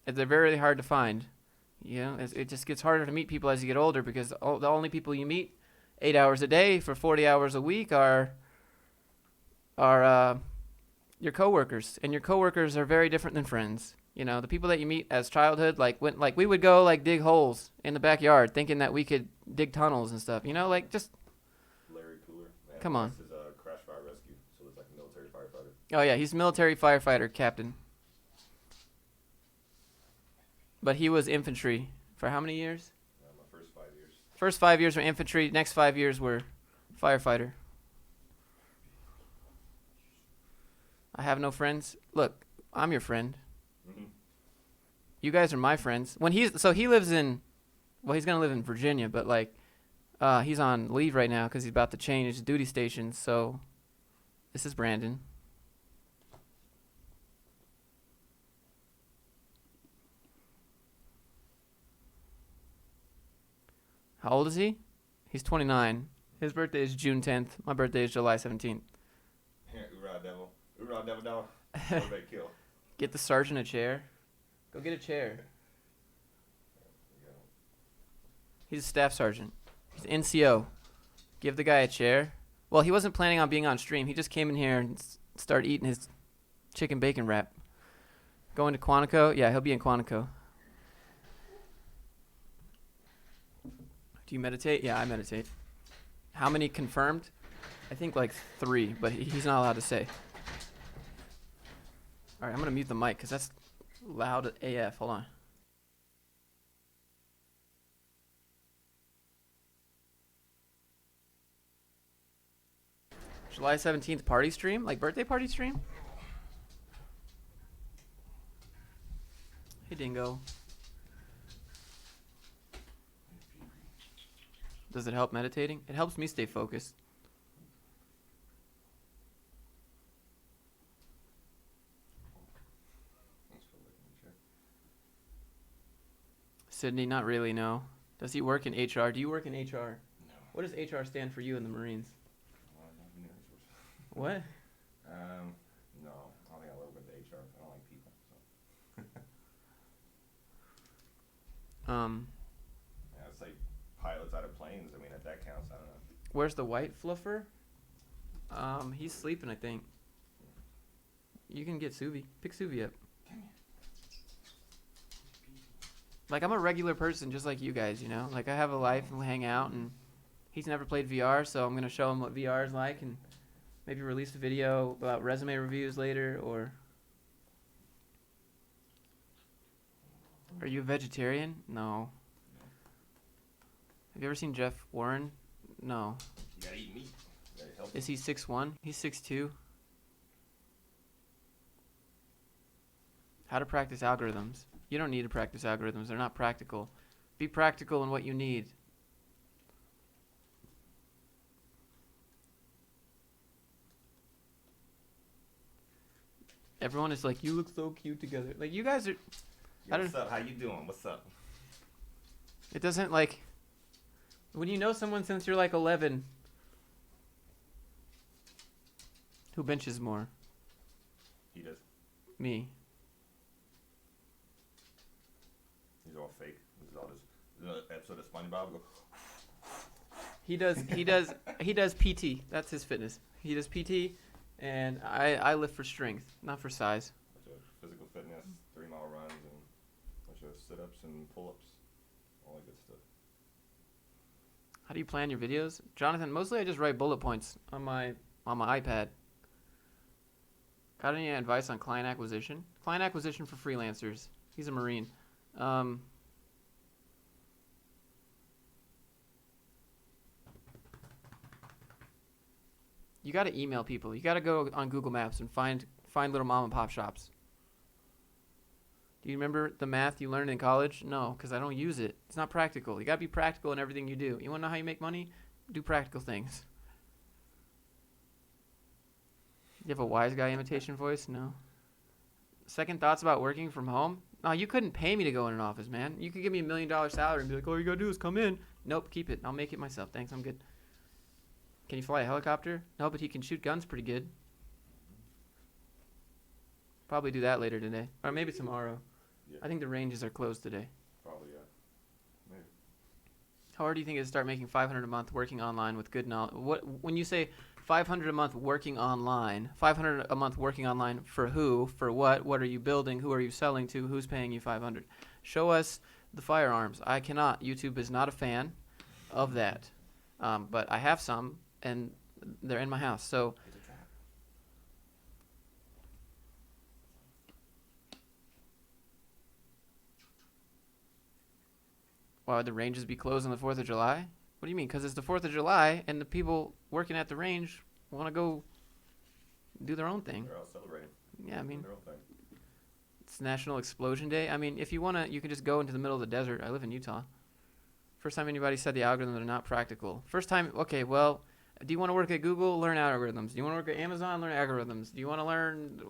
[SPEAKER 1] They're very hard to find. It just gets harder to meet people as you get older because the only people you meet 8 hours a day for 40 hours a week are your coworkers, and your coworkers are very different than friends. The people that you meet as childhood, when we would go dig holes in the backyard, thinking that we could dig tunnels and stuff. Just
[SPEAKER 2] Larry Cooler. Man,
[SPEAKER 1] Come on.
[SPEAKER 2] This is a crash fire rescue, so it's like a military firefighter.
[SPEAKER 1] oh yeah, he's military firefighter captain, but he was infantry for how many years?
[SPEAKER 2] My first 5 years.
[SPEAKER 1] First 5 years were infantry. Next 5 years were firefighter. I have no friends. Look, I'm your friend.
[SPEAKER 2] Mm-hmm.
[SPEAKER 1] You guys are my friends. He lives in, well, he's gonna live in Virginia, but He's on leave right now because he's about to change his duty station. So, this is Brandon. How old is he? He's 29. His birthday is June 10th. My birthday is July 17th.
[SPEAKER 2] Oorah, devil. Oorah, devil, devil. Motivate kill.
[SPEAKER 1] Get the sergeant a chair. Go get a chair. He's a staff sergeant. He's NCO. Give the guy a chair. Well, he wasn't planning on being on stream. He just came in here and started eating his chicken bacon wrap. Going to Quantico? Yeah, he'll be in Quantico. Do you meditate? Yeah, I meditate. How many confirmed? I think like 3, but he's not allowed to say. All right, I'm going to mute the mic because that's loud AF. Hold on. July 17th party stream? Like birthday party stream? Hey, Dingo. Does it help meditating? It helps me stay focused. Sydney, not really, no. Does he work in HR? Do you work in HR?
[SPEAKER 2] No.
[SPEAKER 1] What does HR stand for you in the Marines? What?
[SPEAKER 2] No. I don't think I love with HR. I don't like people. So. Yeah, it's like pilots out of planes. I mean, if that counts, I don't know.
[SPEAKER 1] Where's the white fluffer? He's sleeping, I think. You can get Suvi. Pick Suvi up. Like, I'm a regular person just like you guys, you know? Like, I have a life and we hang out, and he's never played VR, so I'm going to show him what VR is like and maybe release a video about resume reviews later, or... Are you a vegetarian? No. Have you ever seen Jeff Warren? No.
[SPEAKER 2] You gotta eat meat. You gotta help.
[SPEAKER 1] Is he 6'1"? He's 6'2". How to practice algorithms. You don't need to practice algorithms. They're not practical. Be practical in what you need. Everyone is like, you look so cute together. Like, you guys are...
[SPEAKER 2] Yo, what's up? How you doing? What's up?
[SPEAKER 1] It doesn't, like... When you know someone since you're, like, 11... Who benches more?
[SPEAKER 2] He does.
[SPEAKER 1] Me.
[SPEAKER 2] He's all fake. This is all this episode of SpongeBob. Go.
[SPEAKER 1] He does PT. That's his fitness. He does PT, and I lift for strength, not for size.
[SPEAKER 2] Bunch of physical fitness, 3-mile runs, and a bunch of sit-ups and pull-ups, all that good stuff.
[SPEAKER 1] How do you plan your videos? Jonathan, mostly I just write bullet points on my iPad. Got any advice on client acquisition? Client acquisition for freelancers. He's a Marine. You got to email people. You got to go on Google Maps and find little mom and pop shops. Do you remember the math you learned in college? No, because I don't use it. It's not practical. You got to be practical in everything you do. You want to know how you make money? Do practical things. You have a wise guy imitation voice? No. Second thoughts about working from home? No, you couldn't pay me to go in an office, man. You could give me $1 million salary and be like, all you got to do is come in. Nope, keep it. I'll make it myself. Thanks, I'm good. Can you fly a helicopter? No, but he can shoot guns pretty good. Probably do that later today. Or maybe tomorrow.
[SPEAKER 2] Yeah.
[SPEAKER 1] I think the ranges are closed today.
[SPEAKER 2] Probably, yeah. Maybe.
[SPEAKER 1] How hard do you think it is to start making $500 a month working online with good knowledge? When you say $500 a month working online, $500 a month working online for who, for what are you building, who are you selling to, who's paying you $500? Show us the firearms. I cannot. YouTube is not a fan of that. But I have some, and they're in my house. So why would the ranges be closed on the 4th of July? What do you mean? Because it's the 4th of July, and the people working at the range want to go do their own thing.
[SPEAKER 2] They're all celebrating.
[SPEAKER 1] Yeah, I mean,
[SPEAKER 2] Their own thing.
[SPEAKER 1] it's National Explosion Day. I mean, if you want to, you can just go into the middle of the desert. I live in Utah. First time anybody said the algorithms are not practical. First time, okay, well, do you want to work at Google? Learn algorithms. Do you want to work at Amazon? Learn algorithms. Do you want to learn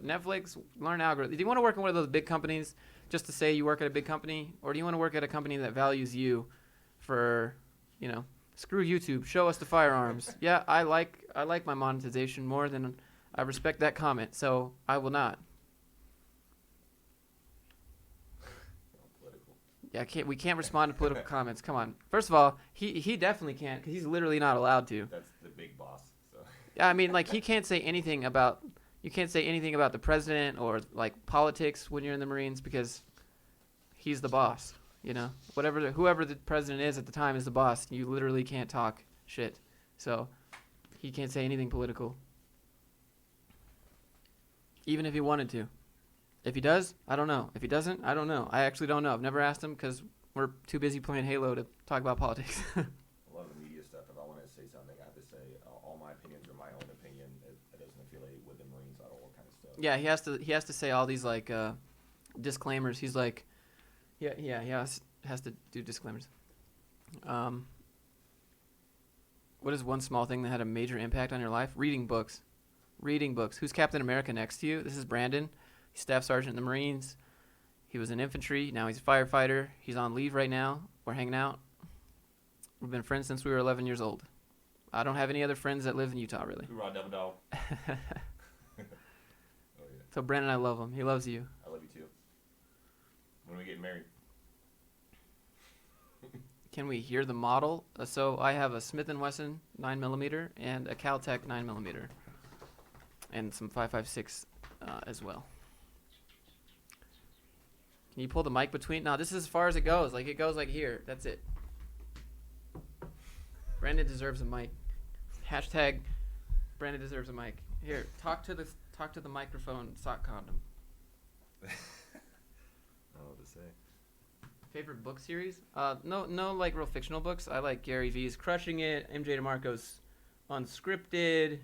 [SPEAKER 1] Netflix? Learn algorithms. Do you want to work in one of those big companies just to say you work at a big company? Or do you want to work at a company that values you for, screw YouTube, show us the firearms. Yeah, I like my monetization more than I respect that comment, so I will not. Yeah, we can't respond to political comments. Come on. First of all, he definitely can't because he's literally not allowed to.
[SPEAKER 2] That's the big boss. So.
[SPEAKER 1] Yeah, I mean, like you can't say anything about the president or like politics when you're in the Marines because he's the boss. Whoever the president is at the time is the boss. You literally can't talk shit. So he can't say anything political. Even if he wanted to. If he does, I don't know. If he doesn't, I don't know. I actually don't know. I've never asked him because we're too busy playing Halo to talk about politics.
[SPEAKER 2] A lot of the media stuff, if I want to say something, I have to say all my opinions are my own opinion. It doesn't affiliate with the Marines at all kind of stuff.
[SPEAKER 1] Yeah, he has to say all these like disclaimers. He's like, he has to do disclaimers. What is one small thing that had a major impact on your life? Reading books. Who's Captain America next to you? This is Brandon. He's Staff Sergeant in the Marines. He was in infantry. Now he's a firefighter. He's on leave right now. We're hanging out. We've been friends since we were 11 years old. I don't have any other friends that live in Utah, really.
[SPEAKER 2] Hoorah, double dog. Oh, yeah.
[SPEAKER 1] So Brandon, I love him. He loves you.
[SPEAKER 2] I love you too. When are we getting married?
[SPEAKER 1] Can we hear the model? So I have a Smith & Wesson 9mm and a Caltech 9mm. And some 5.56 as well. Can you pull the mic between? No, this is as far as it goes. Like it goes like here. That's it. Brandon deserves a mic. Hashtag Brandon deserves a mic. Here, talk to the microphone sock condom.
[SPEAKER 2] I don't know what to say.
[SPEAKER 1] Favorite book series? No, like real fictional books. I like Gary V's Crushing It, MJ DeMarco's Unscripted.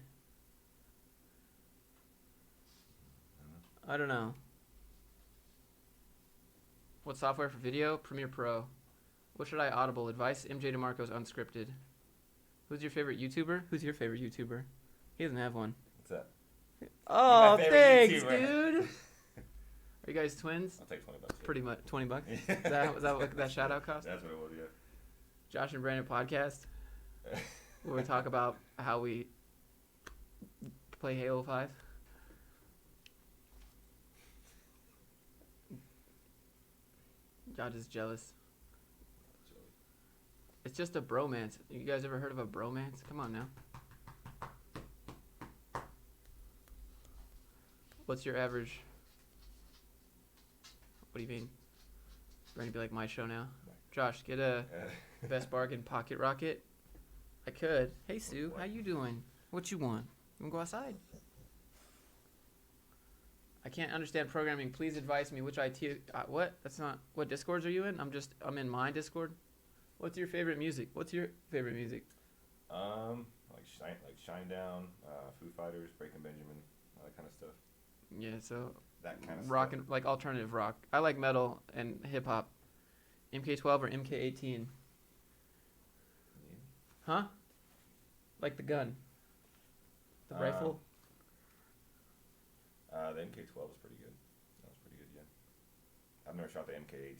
[SPEAKER 1] I don't know. What software for video? Premiere Pro. What should I audible? Advice? MJ DeMarco's Unscripted. Who's your favorite YouTuber? Who's your favorite YouTuber? He doesn't have one.
[SPEAKER 2] What's that?
[SPEAKER 1] Oh, thanks,
[SPEAKER 2] YouTuber.
[SPEAKER 1] dude. Are you guys twins?
[SPEAKER 2] I'll take $20. Yeah.
[SPEAKER 1] Pretty much. $20? Is that what that shout out cost?
[SPEAKER 2] That's what it was, yeah.
[SPEAKER 1] Josh and Brandon podcast where we talk about how we play Halo 5. Josh is jealous. It's just a bromance. You guys ever heard of a bromance? Come on now. What's your average? What do you mean? Brandon be like, my show now? Josh, get a Best Bargain pocket rocket. I could. Hey, Sue, how you doing? What you want? You want to go outside? I can't understand programming. Please advise me which IT. What? That's not. What Discords are you in? I'm in my Discord. What's your favorite music? Like
[SPEAKER 2] Shinedown, Foo Fighters, Breaking Benjamin, all that kind of stuff.
[SPEAKER 1] Yeah, so
[SPEAKER 2] That kind of
[SPEAKER 1] rock
[SPEAKER 2] stuff.
[SPEAKER 1] and like alternative rock. I like metal and hip hop. MK12 or MK18?
[SPEAKER 2] Yeah.
[SPEAKER 1] Huh? Like the gun. The rifle.
[SPEAKER 2] The MK12 was pretty good. That was pretty good, yeah. I've never shot the MK18.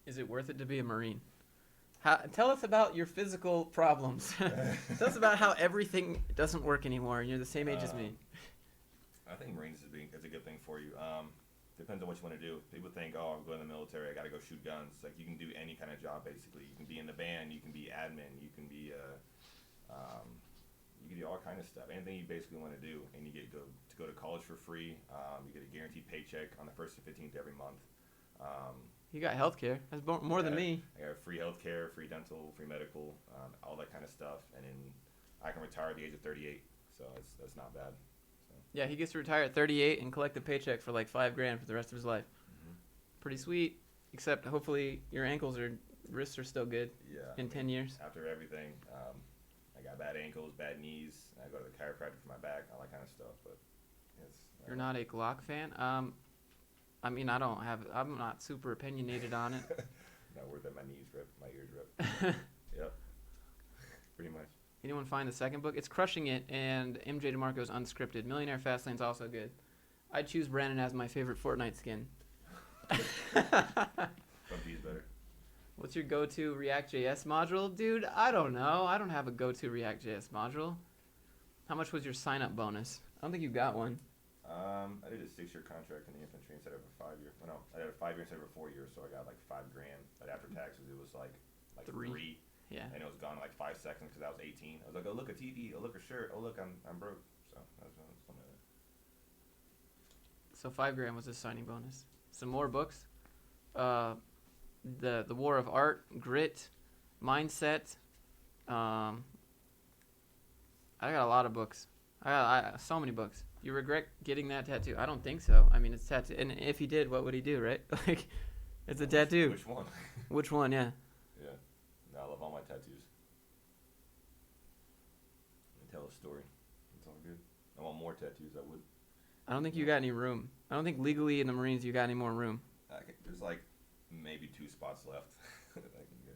[SPEAKER 1] Is it worth it to be a Marine? Tell us about your physical problems. Tell us about how everything doesn't work anymore and you're the same age as me.
[SPEAKER 2] I think Marines is a good thing for you. Depends on what you want to do. People think, I'm going to the military, I got to go shoot guns. Like, you can do any kind of job, basically. You can be in the band, you can be admin, you can be, you can do all kind of stuff. Anything you basically want to do, and you get to go to college for free. You get a guaranteed paycheck on the 1st and 15th every month.
[SPEAKER 1] You got health care. That's more than me.
[SPEAKER 2] I got free health care, free dental, free medical, all that kind of stuff. And then I can retire at the age of 38, so that's not bad. So.
[SPEAKER 1] Yeah, he gets to retire at 38 and collect a paycheck for like $5,000 for the rest of his life. Mm-hmm. Pretty sweet, except hopefully your wrists are still good in 10 years.
[SPEAKER 2] After everything, I got bad ankles, bad knees. I go to the chiropractor for my back, all that kind of stuff. But
[SPEAKER 1] you're not a Glock fan? I mean, I'm not super opinionated on it.
[SPEAKER 2] not worth it. My knees rip, my ears rip. Yep, pretty much.
[SPEAKER 1] Anyone find the second book? It's crushing it, and MJ DeMarco's Unscripted. Millionaire Fastlane's also good. I'd choose Brandon as my favorite Fortnite skin.
[SPEAKER 2] Bumpy's better.
[SPEAKER 1] What's your go-to React.js module? Dude, I don't know. I don't have a go-to React.js module. How much was your sign-up bonus? I don't think you got one.
[SPEAKER 2] I did a 6-year contract in the infantry instead of a 5-year. Well, no, I did a 5-year instead of a 4-year, so I got like $5,000. But after taxes, it was like three.
[SPEAKER 1] Yeah.
[SPEAKER 2] And it was gone in like 5 seconds because I was 18. I was like, oh look, a TV. Oh look, a shirt. Oh look, I'm broke. So that's something like that.
[SPEAKER 1] So $5,000 was his signing bonus. Some more books. The War of Art, Grit, Mindset. I got a lot of books. I got so many books. You regret getting that tattoo? I don't think so. I mean, it's tattoo. And if he did, what would he do, right? Like, it's a tattoo.
[SPEAKER 2] Which one?
[SPEAKER 1] Which one? Yeah.
[SPEAKER 2] Yeah. No, I love all my tattoos. And tell a story. It's all good. I want more tattoos. I would.
[SPEAKER 1] I don't think you got any room. I don't think legally in the Marines you got any more room.
[SPEAKER 2] There's like maybe 2 spots left.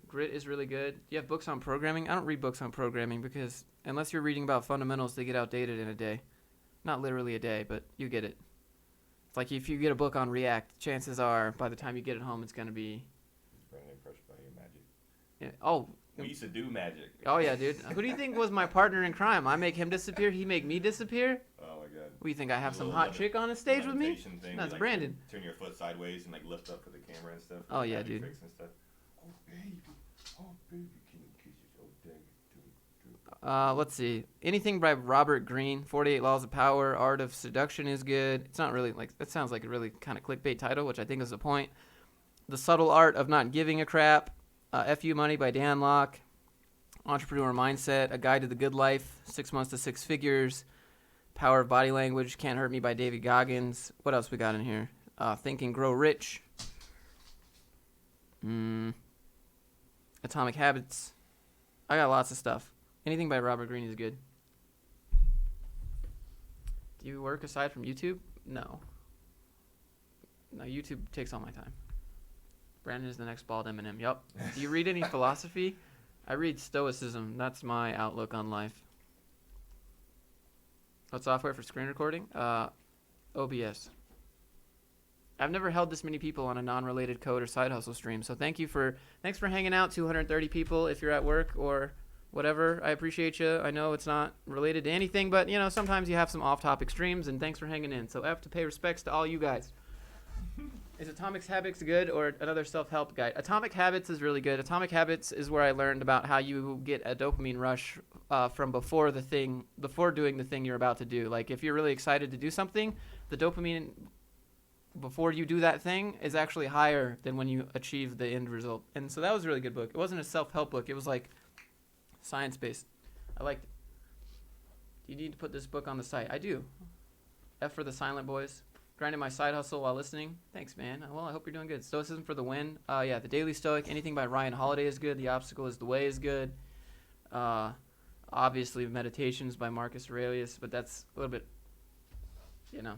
[SPEAKER 1] Grit is really good. Do you have books on programming? I don't read books on programming because unless you're reading about fundamentals, they get outdated in a day. Not literally a day, but you get it. It's like if you get a book on React, chances are by the time you get it home, it's going to be...
[SPEAKER 2] Is Brandon crushed by your magic?
[SPEAKER 1] Yeah. Oh.
[SPEAKER 2] We used to do magic.
[SPEAKER 1] Oh, yeah, dude. Who do you think was my partner in crime? I make him disappear, he make me disappear?
[SPEAKER 2] Oh, my God.
[SPEAKER 1] What do you think, I have some hot chick on a stage with me?
[SPEAKER 2] Thing,
[SPEAKER 1] That's
[SPEAKER 2] like,
[SPEAKER 1] Brandon.
[SPEAKER 2] Turn your foot sideways and like lift up for the camera and stuff.
[SPEAKER 1] Oh, yeah,
[SPEAKER 2] magic
[SPEAKER 1] dude.
[SPEAKER 2] Tricks and stuff. Oh, baby. Oh, baby. Can you kiss your old dang?
[SPEAKER 1] Let's see. Anything by Robert Greene. 48 Laws of Power. Art of Seduction is good. It's not really like, that sounds like a really kind of clickbait title, which I think is the point. The Subtle Art of Not Giving a Crap. FU Money by Dan Locke. Entrepreneur Mindset. A Guide to the Good Life. 6 Months to Six Figures. Power of Body Language. Can't Hurt Me by David Goggins. What else we got in here? Think and Grow Rich. Atomic Habits. I got lots of stuff. Anything by Robert Greene is good. Do you work aside from YouTube? No. No, YouTube takes all my time. Brandon is the next bald Eminem. Yup. Do you read any philosophy? I read Stoicism. That's my outlook on life. What software for screen recording? OBS. I've never held this many people on a non-related code or side hustle stream. So thanks for hanging out, 230 people if you're at work or whatever. I appreciate you. I know it's not related to anything, but you know, sometimes you have some off-topic streams, and thanks for hanging in. So I have to pay respects to all you guys. Is Atomic Habits good or another self-help guide? Atomic Habits is really good. Atomic Habits is where I learned about how you get a dopamine rush from before doing the thing you're about to do. Like if you're really excited to do something, the dopamine before you do that thing is actually higher than when you achieve the end result. And so that was a really good book. It wasn't a self-help book. It was like science-based. I liked it. Do you need to put this book on the site? I do. F for the Silent Boys. Grinding my side hustle while listening. Thanks, man. Well, I hope you're doing good. Stoicism for the win. Yeah, The Daily Stoic. Anything by Ryan Holiday is good. The Obstacle is the Way is good. Obviously, Meditations by Marcus Aurelius, but that's a little bit, you know.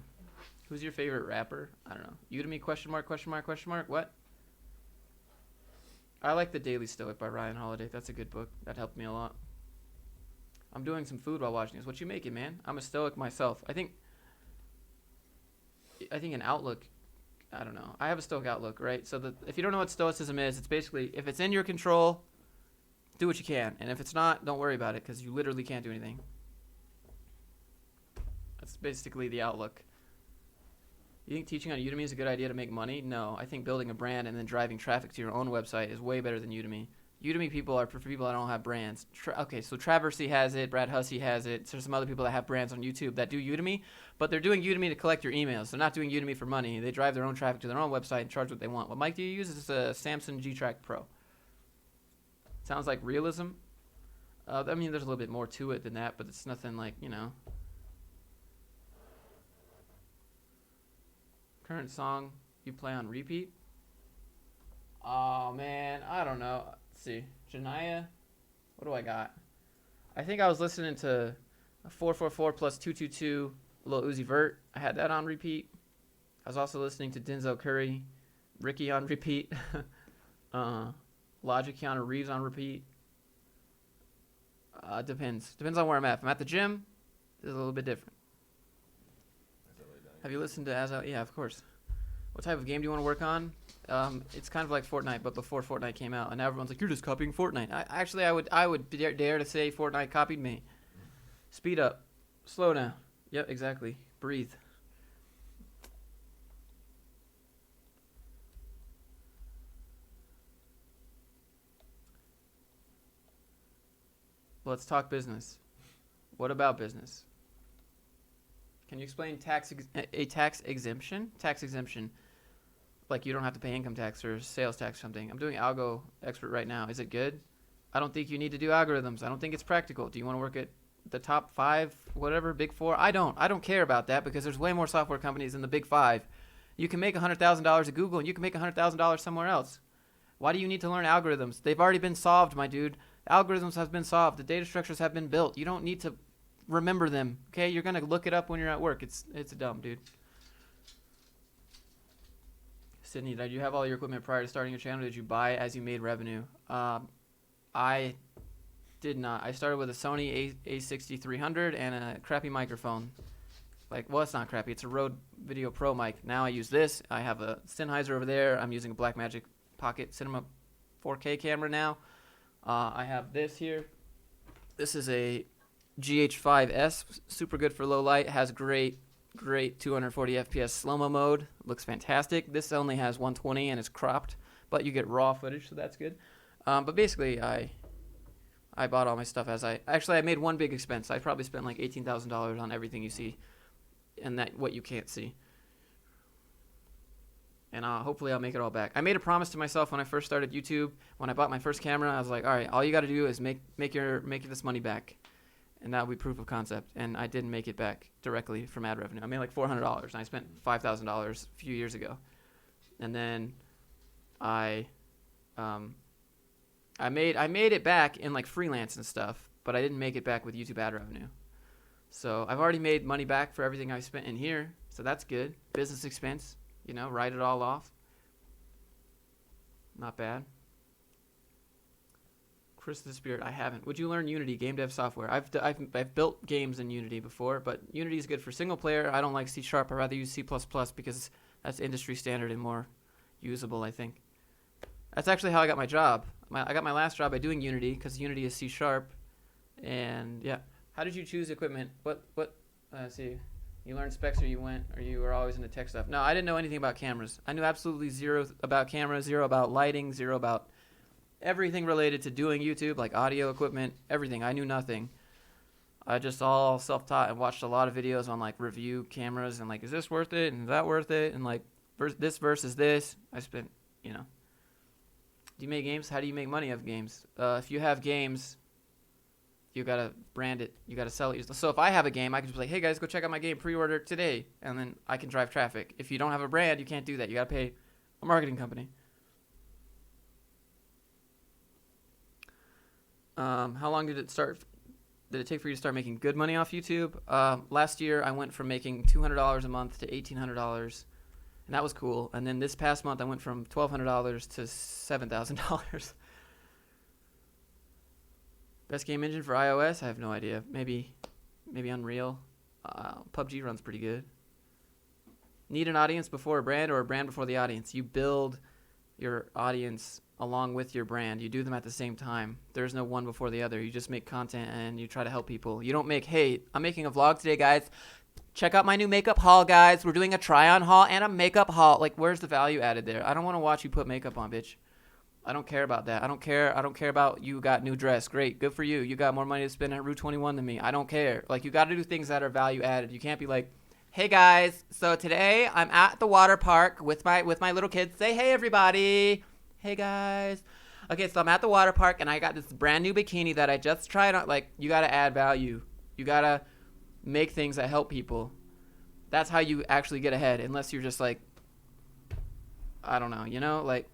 [SPEAKER 1] Who's your favorite rapper? I don't know. Udemy, question mark, question mark, question mark. What? I like The Daily Stoic by Ryan Holiday. That's a good book. That helped me a lot. I'm doing some food while watching this. What you making, man? I'm a Stoic myself. I think an outlook, I don't know. I have a Stoic outlook, right? So if you don't know what Stoicism is, it's basically if it's in your control, do what you can. And if it's not, don't worry about it because you literally can't do anything. That's basically the outlook. You think teaching on Udemy is a good idea to make money? No. I think building a brand and then driving traffic to your own website is way better than Udemy. Udemy people are for people that don't have brands. Okay, so Traversy has it, Brad Hussey has it. There's some other people that have brands on YouTube that do Udemy, but they're doing Udemy to collect your emails. They're not doing Udemy for money. They drive their own traffic to their own website and charge what they want. What mic do you use? Is a Samsung G-Track Pro. Sounds like realism. I mean, there's a little bit more to it than that, but it's nothing like, you know. Current song you play on repeat? Oh, man, I don't know. Let's see. Janaya, what do I got? I think I was listening to 444 plus 222 Lil Uzi Vert. I had that on repeat. I was also listening to Denzel Curry, Ricky on repeat. Logic Keanu Reeves on repeat. Depends on where I'm at. If I'm at the gym, it's a little bit different. Have you listened to Yeah, of course. What type of game do you want to work on? It's kind of like Fortnite, but before Fortnite came out, and now everyone's like, "You're just copying Fortnite." I would dare to say Fortnite copied me. Speed up, slow down. Yep, exactly. Breathe. Let's talk business. What about business? Can you explain a tax exemption? Tax exemption, like you don't have to pay income tax or sales tax or something. I'm doing Algo Expert right now. Is it good? I don't think you need to do algorithms. I don't think it's practical. Do you want to work at the top 5, whatever, big 4? I don't care about that because there's way more software companies than the big 5. You can make $100,000 at Google and you can make $100,000 somewhere else. Why do you need to learn algorithms? They've already been solved, my dude. Algorithms have been solved. The data structures have been built. You don't need to remember them. Okay, you're gonna look it up when you're at work. It's dumb, dude. Sydney, did you have all your equipment prior to starting your channel? Did you buy it as you made revenue? I did not. I started with a Sony A6300 and a crappy microphone. Well, it's not crappy. It's a Rode Video Pro mic. Now I use this. I have a Sennheiser over there. I'm using a Blackmagic Pocket Cinema 4K camera now. I have this here. This is a GH5S, super good for low light. Has great 240 FPS slow-mo mode. Looks fantastic. This only has 120 and it's cropped, but you get raw footage, so that's good. But basically, I bought all my stuff I made one big expense. I probably spent like $18,000 on everything you see, and that what you can't see. And hopefully I'll make it all back. I made a promise to myself when I first started YouTube. When I bought my first camera, I was like, all right, all you got to do is make this money back. And that would be proof of concept. And I didn't make it back directly from ad revenue. I made like $400, and I spent $5,000 a few years ago. And then I made it back in like freelance and stuff, but I didn't make it back with YouTube ad revenue. So I've already made money back for everything I spent in here. So that's good. Business expense. Write it all off. Not bad. Chris the Spirit, I haven't. Would you learn Unity, game dev software? I've built games in Unity before, but Unity is good for single player. I don't like C#. I'd rather use C++ because that's industry standard and more usable, I think. That's actually how I got my job. I got my last job by doing Unity because Unity is C#. And yeah. How did you choose equipment? Let's see. You learned specs or you were always into tech stuff? No, I didn't know anything about cameras. I knew absolutely zero about cameras, zero about lighting, zero about everything related to doing YouTube, like audio equipment, everything. I knew nothing. I just all self-taught and watched a lot of videos on like review cameras and like, is this worth it? And is that worth it? And like this versus this. I spent, Do you make games? How do you make money off games? If you have games, you gotta brand it. You gotta sell it. So if I have a game, I can just be like, hey guys, go check out my game, pre-order today, and then I can drive traffic. If you don't have a brand, you can't do that. You gotta pay a marketing company. How long did it take for you to start making good money off YouTube? Last year, I went from making $200 a month to $1,800, and that was cool. And then this past month, I went from $1,200 to $7,000. Best game engine for iOS? I have no idea. Maybe Unreal. PUBG runs pretty good. Need an audience before a brand or a brand before the audience? You build your audience along with your brand. You do them at the same time. There's no one before the other. You just make content and you try to help people. You don't make, hey, I'm making a vlog today, guys. Check out my new makeup haul, guys. We're doing a try-on haul and a makeup haul. Like, where's the value added there? I don't want to watch you put makeup on, bitch. I don't care about that. I don't care about you got new dress. Great. Good for you. You got more money to spend at Route 21 than me. I don't care. Like, you got to do things that are value added. You can't be like, hey guys, so today I'm at the water park with my little kids. Say hey everybody. Hey guys. Okay, so I'm at the water park and I got this brand new bikini that I just tried on. Like, you got to add value. You got to make things that help people. That's how you actually get ahead, unless you're just like, I don't know, like,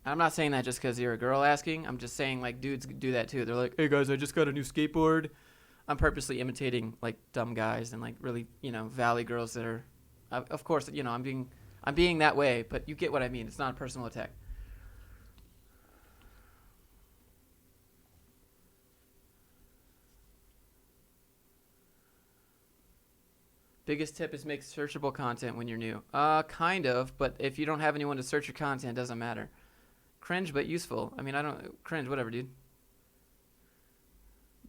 [SPEAKER 1] I'm not saying that just because you're a girl asking. I'm just saying, like, dudes do that too. They're like, hey guys, I just got a new skateboard. I'm purposely imitating like dumb guys and like really, valley girls that are, of course, I'm being I'm being that way, but you get what I mean. It's not a personal attack. Biggest tip is make searchable content when you're new. Kind of, but if you don't have anyone to search your content, it doesn't matter. Cringe, but useful. I mean, I don't cringe, whatever, dude.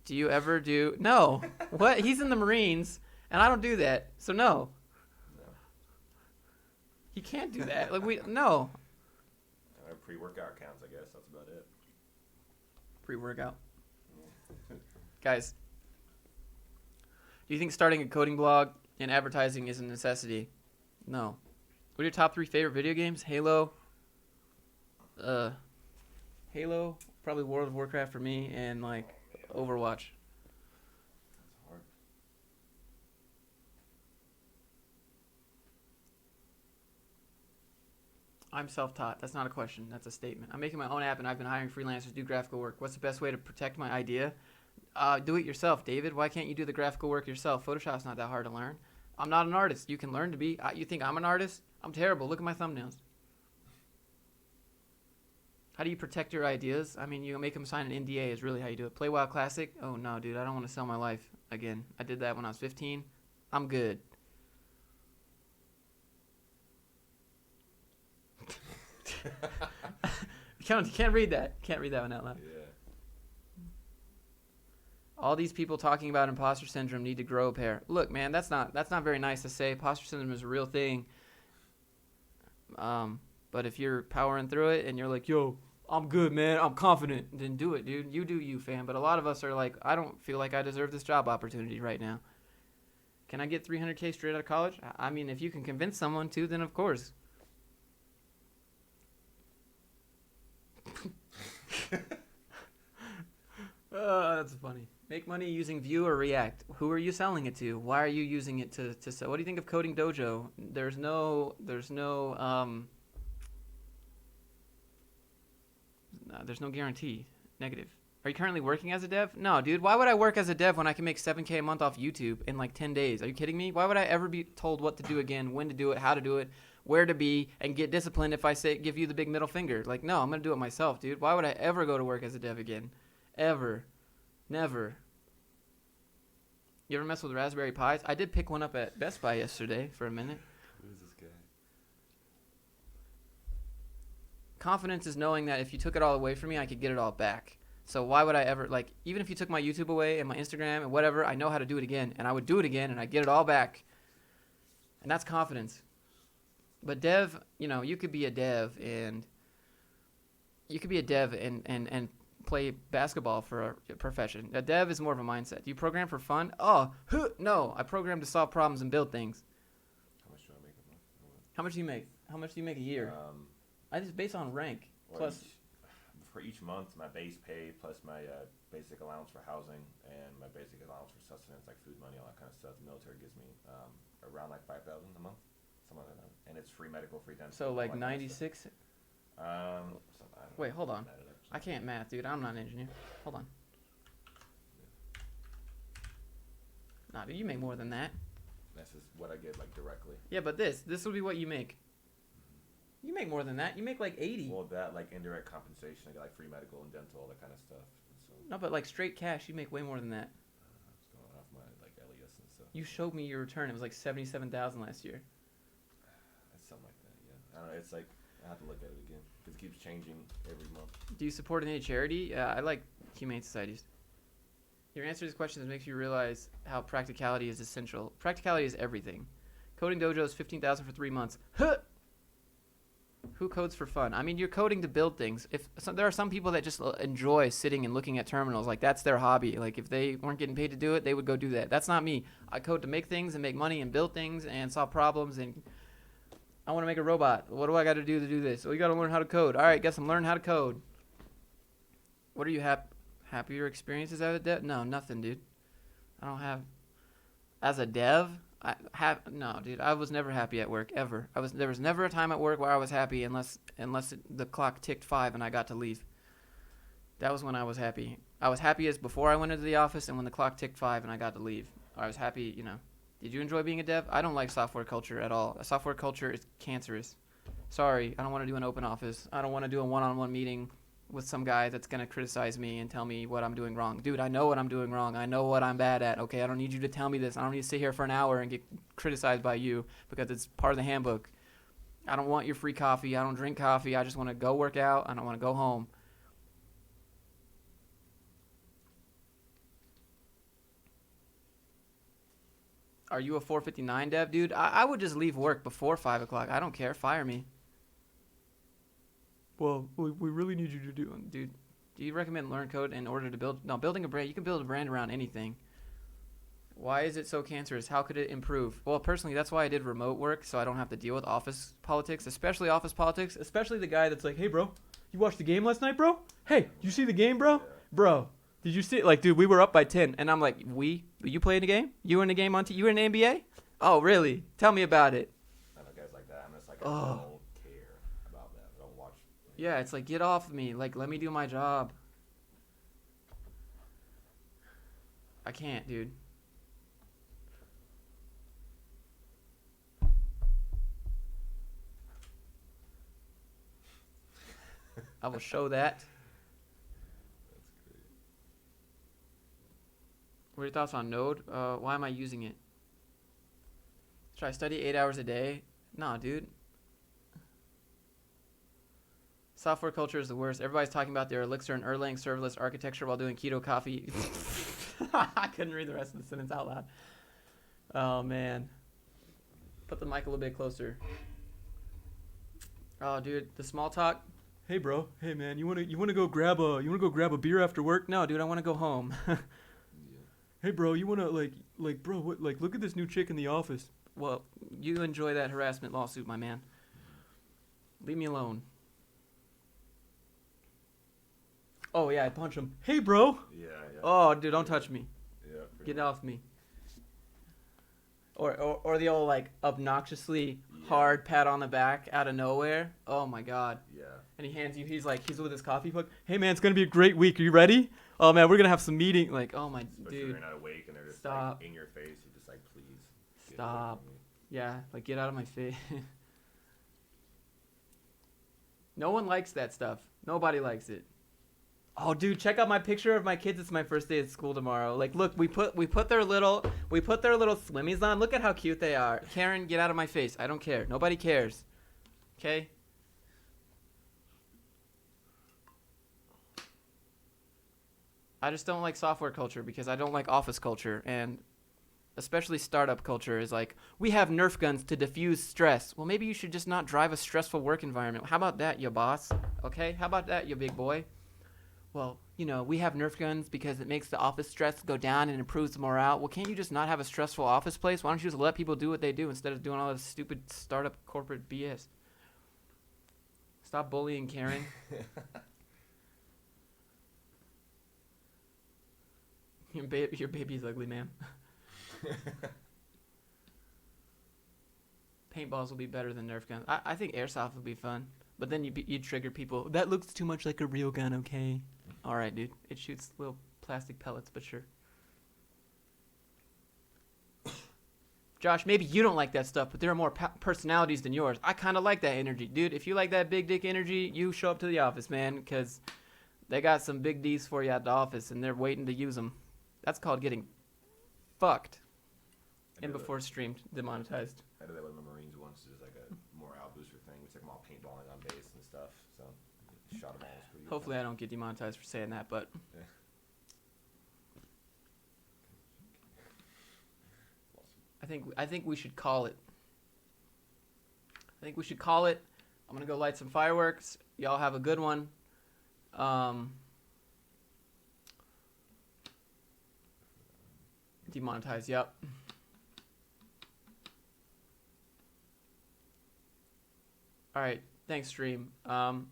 [SPEAKER 1] Do you ever do? No. What? He's in the Marines, and I don't do that. So no.
[SPEAKER 2] No.
[SPEAKER 1] He can't do that. Like no.
[SPEAKER 2] Pre-workout counts, I guess. That's about it.
[SPEAKER 1] Pre-workout. Guys, do you think starting a coding blog and advertising is a necessity? No. What are your top 3 favorite video games? Halo, probably World of Warcraft for me, and like Overwatch.
[SPEAKER 2] That's hard.
[SPEAKER 1] I'm self-taught. That's not a question. That's a statement. I'm making my own app, and I've been hiring freelancers to do graphical work. What's the best way to protect my idea? Do it yourself, David. Why can't you do the graphical work yourself? Photoshop's not that hard to learn. I'm not an artist. You can learn to be. You think I'm an artist? I'm terrible. Look at my thumbnails. How do you protect your ideas? I mean, you make them sign an NDA is really how you do it. Play WoW Classic? Oh, no, dude. I don't want to sell my life again. I did that when I was 15. I'm good. You can't read that. Can't read that one out loud.
[SPEAKER 2] Yeah.
[SPEAKER 1] All these people talking about imposter syndrome need to grow a pair. Look, man, that's not very nice to say. Imposter syndrome is a real thing. But if you're powering through it and you're like, yo, I'm good, man, I'm confident, then do it, dude. You do you, fam. But a lot of us are like, I don't feel like I deserve this job opportunity right now. Can I get $300K straight out of college? I mean, if you can convince someone to, then of course. That's funny. Make money using Vue or React. Who are you selling it to? Why are you using it to sell? What do you think of Coding Dojo? There's no guarantee. Negative. Are you currently working as a dev? No, dude. Why would I work as a dev when I can make $7K a month off YouTube in like 10 days? Are you kidding me? Why would I ever be told what to do again, when to do it, how to do it, where to be, and get disciplined if I give you the big middle finger? Like, no, I'm going to do it myself, dude. Why would I ever go to work as a dev again? Ever. Never. You ever mess with Raspberry Pis? I did pick one up at Best Buy yesterday for a minute.
[SPEAKER 2] Who is this guy?
[SPEAKER 1] Confidence is knowing that if you took it all away from me, I could get it all back. So why would I ever, like, even if you took my YouTube away and my Instagram and whatever, I know how to do it again. And I would do it again and I'd get it all back. And that's confidence. But dev, you could be a dev and play basketball for a profession. A dev is more of a mindset. Do you program for fun? Oh, no. I program to solve problems and build things.
[SPEAKER 2] How much do I make a month?
[SPEAKER 1] How much do you make? How much do you make a year? I just based on rank. Plus,
[SPEAKER 2] for each month, my base pay plus my basic allowance for housing and my basic allowance for sustenance, like food money, all that kind of stuff. The military gives me around like $5,000 a month, something like that. And it's free medical, free dental.
[SPEAKER 1] So like 96. Wait, hold on. I can't math, dude. I'm not an engineer. Hold on. Nah, dude, you make more than that.
[SPEAKER 2] This is what I get like directly.
[SPEAKER 1] Yeah, but this will be what you make. You make more than that. You make like 80.
[SPEAKER 2] Well, that like indirect compensation, I get like free medical and dental, all that kind of stuff. So,
[SPEAKER 1] no, but like straight cash, you make way more than that.
[SPEAKER 2] it's going off my like LES and stuff.
[SPEAKER 1] You showed me your return. It was like 77,000 last year.
[SPEAKER 2] It's something like that. Yeah, I don't know. It's like I have to look at it again because it keeps changing every month.
[SPEAKER 1] Do you support any charity? I like humane societies. Your answer to this question makes you realize how practicality is essential. Practicality is everything. Coding Dojo is $15,000 for 3 months. Huh! Who codes for fun? I mean, you're coding to build things. There are some people that just enjoy sitting and looking at terminals, like that's their hobby. Like if they weren't getting paid to do it, they would go do that. That's not me. I code to make things and make money and build things and solve problems. And I want to make a robot. What do I got to do this? Well, you got to learn how to code. All right, guess I'm learning how to code. What are you happier experiences as a dev? No, nothing, dude. I don't have. As a dev. No, dude. I was never happy at work ever. There was never a time at work where I was happy unless the clock ticked 5 and I got to leave. That was when I was happy. I was happiest before I went into the office and when the clock ticked 5 and I got to leave. I was happy, Did you enjoy being a dev? I don't like software culture at all. Software culture is cancerous. Sorry, I don't want to do an open office. I don't want to do a one-on-one meeting with some guy that's going to criticize me and tell me what I'm doing wrong. Dude, I know what I'm doing wrong. I know what I'm bad at, okay? I don't need you to tell me this. I don't need to sit here for an hour and get criticized by you because it's part of the handbook. I don't want your free coffee. I don't drink coffee. I just want to go work out. I don't want to go home. Are you a 4:59 dev, dude? I would just leave work before 5 o'clock. I don't care. Fire me. Well, we really need you to do it. Dude, do you recommend learn code in order to build? No, building a brand. You can build a brand around anything. Why is it so cancerous? How could it improve? Well, personally, that's why I did remote work, so I don't have to deal with office politics, especially office politics, especially the guy that's like, hey, bro, you watched the game last night, bro? Hey, you see the game, bro?
[SPEAKER 2] Yeah.
[SPEAKER 1] Bro, did you see it? Like, dude, we were up by 10. And I'm like, you playing the game? You were in the game you were in the NBA? Oh, really? Tell me about it.
[SPEAKER 2] I know guys like that. I'm just like, I don't care about that. I don't watch.
[SPEAKER 1] Yeah, it's like, get off of me. Like, let me do my job. I can't, dude. I will show that.
[SPEAKER 2] That's great.
[SPEAKER 1] What are your thoughts on Node? Why am I using it? Should I study 8 hours a day? Nah, dude. Software culture is the worst. Everybody's talking about their Elixir and Erlang serverless architecture while doing keto coffee. I couldn't read the rest of the sentence out loud. Oh, man. Put the mic a little bit closer. Oh, dude, the small talk. Hey, bro. Hey, man. You wanna go grab a beer after work? No, dude. I want to go home.
[SPEAKER 2] Yeah.
[SPEAKER 1] Hey, bro. You wanna bro? What? Like, look at this new chick in the office. Well, you enjoy that harassment lawsuit, my man. Leave me alone. Oh yeah, I punch him. Hey, bro.
[SPEAKER 2] Yeah.
[SPEAKER 1] Oh, dude, don't touch me.
[SPEAKER 2] Yeah.
[SPEAKER 1] Get off me. Or the old like obnoxiously hard pat on the back out of nowhere. Oh my god.
[SPEAKER 2] Yeah.
[SPEAKER 1] And he hands you. He's with his coffee mug. Hey man, it's gonna be a great week. Are you ready? Oh man, we're gonna have some meeting. Like, oh my
[SPEAKER 2] Especially
[SPEAKER 1] dude.
[SPEAKER 2] if you're not awake and they're just
[SPEAKER 1] Stop.
[SPEAKER 2] like in your face. You're just like, please. get away
[SPEAKER 1] Stop.
[SPEAKER 2] from me.
[SPEAKER 1] Yeah, like get out of my face. No one likes that stuff. Nobody likes it. Oh, dude, check out my picture of my kids. It's my first day at school tomorrow. Like, look, we put their little swimmies on. Look at how cute they are. Karen, get out of my face. I don't care. Nobody cares. Okay? I just don't like software culture because I don't like office culture, and especially startup culture is like, we have Nerf guns to diffuse stress. Well, maybe you should just not drive a stressful work environment. How about that, you boss? Okay? How about that, you big boy? Well, we have Nerf guns because it makes the office stress go down and improves the morale. Well, can't you just not have a stressful office place? Why don't you just let people do what they do instead of doing all this stupid startup corporate BS? Stop bullying Karen. Your baby's ugly, ma'am. Paintballs will be better than Nerf guns. I think airsoft would be fun. But then you'd trigger people. That looks too much like a real gun, okay? All right, dude. It shoots little plastic pellets, but sure. Josh, maybe you don't like that stuff, but there are more personalities than yours. I kind of like that energy. Dude, if you like that big dick energy, you show up to the office, man, because they got some big D's for you at the office, and they're waiting to use them. That's called getting fucked. And before streamed, demonetized.
[SPEAKER 2] I did that with my Marines once. It was like a morale booster thing. We took them all paintballing on base and stuff. So shot them all. It was pretty good.
[SPEAKER 1] Hopefully I don't get demonetized for saying that, but
[SPEAKER 2] Yeah.
[SPEAKER 1] I think we should call it. I'm gonna go light some fireworks. Y'all have a good one. Demonetized, yep. Alright, thanks stream. How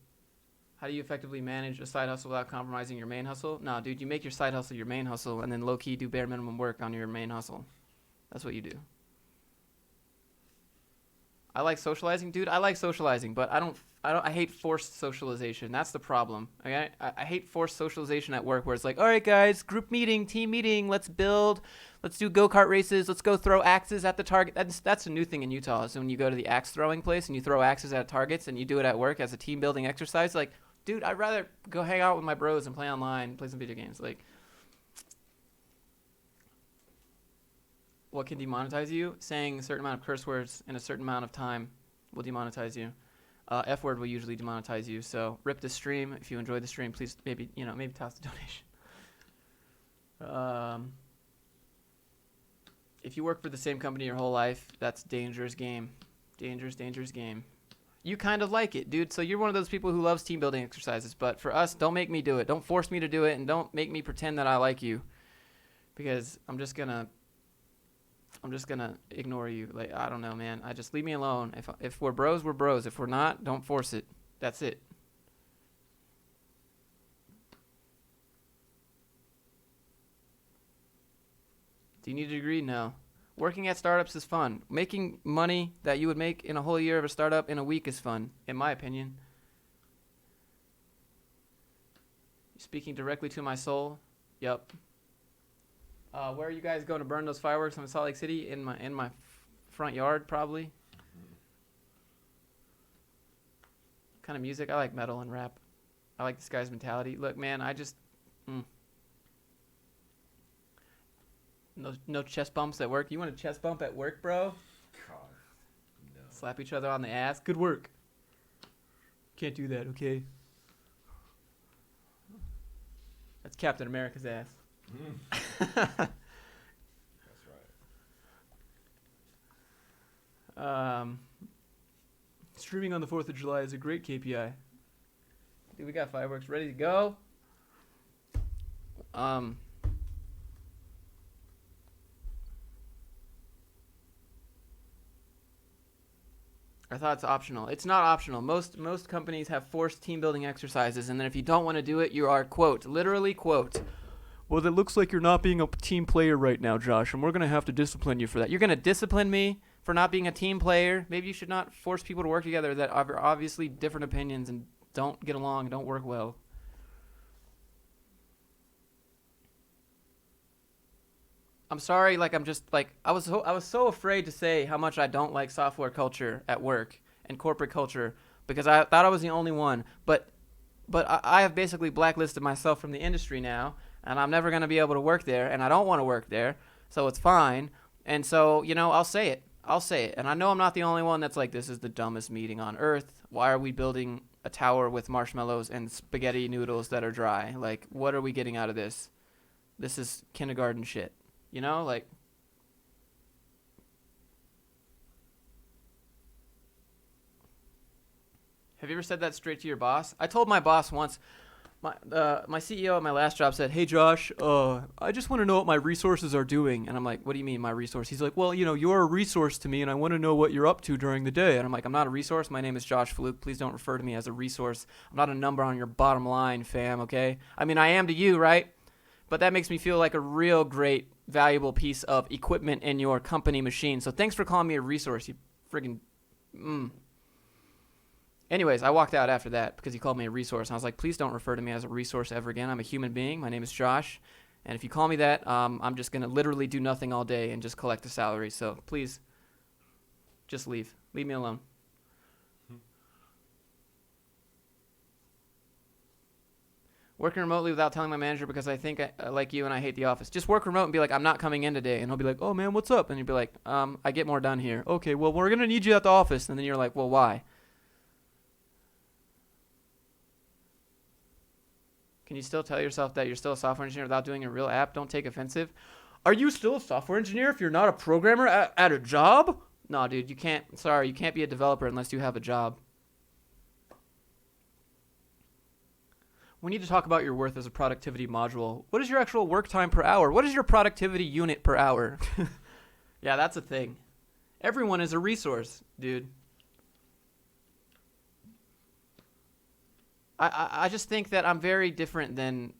[SPEAKER 1] do you effectively manage a side hustle without compromising your main hustle? No, dude, you make your side hustle your main hustle and then low-key do bare minimum work on your main hustle. That's what you do. I like socializing, dude. I like socializing, but I I hate forced socialization. That's the problem. Okay, I hate forced socialization at work, where it's like, all right, guys, group meeting, team meeting, let's build, let's do go-kart races, let's go throw axes at the target. That's a new thing in Utah. Is when you go to the axe throwing place and you throw axes at targets, and you do it at work as a team building exercise. Like, dude, I'd rather go hang out with my bros and play online, play some video games. Like, what can demonetize you? Saying a certain amount of curse words in a certain amount of time will demonetize you. F word will usually demonetize you. So rip the stream. If you enjoyed the stream, please maybe toss a donation. If you work for the same company your whole life, that's dangerous game. Dangerous game. You kind of like it, dude. So you're one of those people who loves team building exercises. But for us, don't make me do it. Don't force me to do it, and don't make me pretend that I like you, because I'm just gonna ignore you. Like, I don't know, man. I just leave me alone. If we're bros, we're bros. If we're not, don't force it. That's it. Do you need a degree? No. Working at startups is fun. Making money that you would make in a whole year of a startup in a week is fun, in my opinion. Speaking directly to my soul. Yup. Where are you guys going to burn those fireworks in Salt Lake City? In my front yard, probably. What kind of music? I like metal and rap. I like this guy's mentality. Look, man, I just no chest bumps at work. You want a chest bump at work, bro?
[SPEAKER 2] God, no.
[SPEAKER 1] Slap each other on the ass. Good work. Can't do that, okay? That's Captain America's ass.
[SPEAKER 2] That's right.
[SPEAKER 1] Streaming on the 4th of July is a great KPI. Dude, we got fireworks ready to go. I thought it's optional. It's not optional. Most companies have forced team building exercises, and then if you don't want to do it, you are, quote, literally, quote, well, it looks like you're not being a team player right now, Josh, and we're going to have to discipline you for that. You're going to discipline me for not being a team player? Maybe you should not force people to work together that have obviously different opinions and don't get along and don't work well. I'm sorry, like, I'm just, like, I was so afraid to say how much I don't like software culture at work and corporate culture, because I thought I was the only one. But I have basically blacklisted myself from the industry now, and I'm never going to be able to work there, and I don't want to work there, so it's fine. And so, I'll say it. And I know I'm not the only one that's like, this is the dumbest meeting on earth. Why are we building a tower with marshmallows and spaghetti noodles that are dry? Like, what are we getting out of this? This is kindergarten shit. Like, have you ever said that straight to your boss? I told my boss once, my CEO at my last job said, hey, Josh, I just want to know what my resources are doing. And I'm like, what do you mean my resource? He's like, well, you're a resource to me, and I want to know what you're up to during the day. And I'm like, I'm not a resource. My name is Josh Fluke. Please don't refer to me as a resource. I'm not a number on your bottom line, fam, okay? I mean, I am to you, right? But that makes me feel like a real great, valuable piece of equipment in your company machine. So thanks for calling me a resource, you friggin' Anyways, I walked out after that because he called me a resource. And I was like, please don't refer to me as a resource ever again. I'm a human being. My name is Josh. And if you call me that, I'm just going to literally do nothing all day and just collect a salary. So please, just leave. Leave me alone. Working remotely without telling my manager because I think I like you and I hate the office. Just work remote and be like, I'm not coming in today. And he'll be like, oh, man, what's up? And you'll be like, I get more done here. Okay, well, we're going to need you at the office. And then you're like, well, why? Can you still tell yourself that you're still a software engineer without doing a real app? Don't take offensive. Are you still a software engineer if you're not a programmer at a job? No, dude, you can't. Sorry, you can't be a developer unless you have a job. We need to talk about your worth as a productivity module. What is your actual work time per hour? What is your productivity unit per hour? Yeah, that's a thing. Everyone is a resource, dude. I just think that I'm very different than,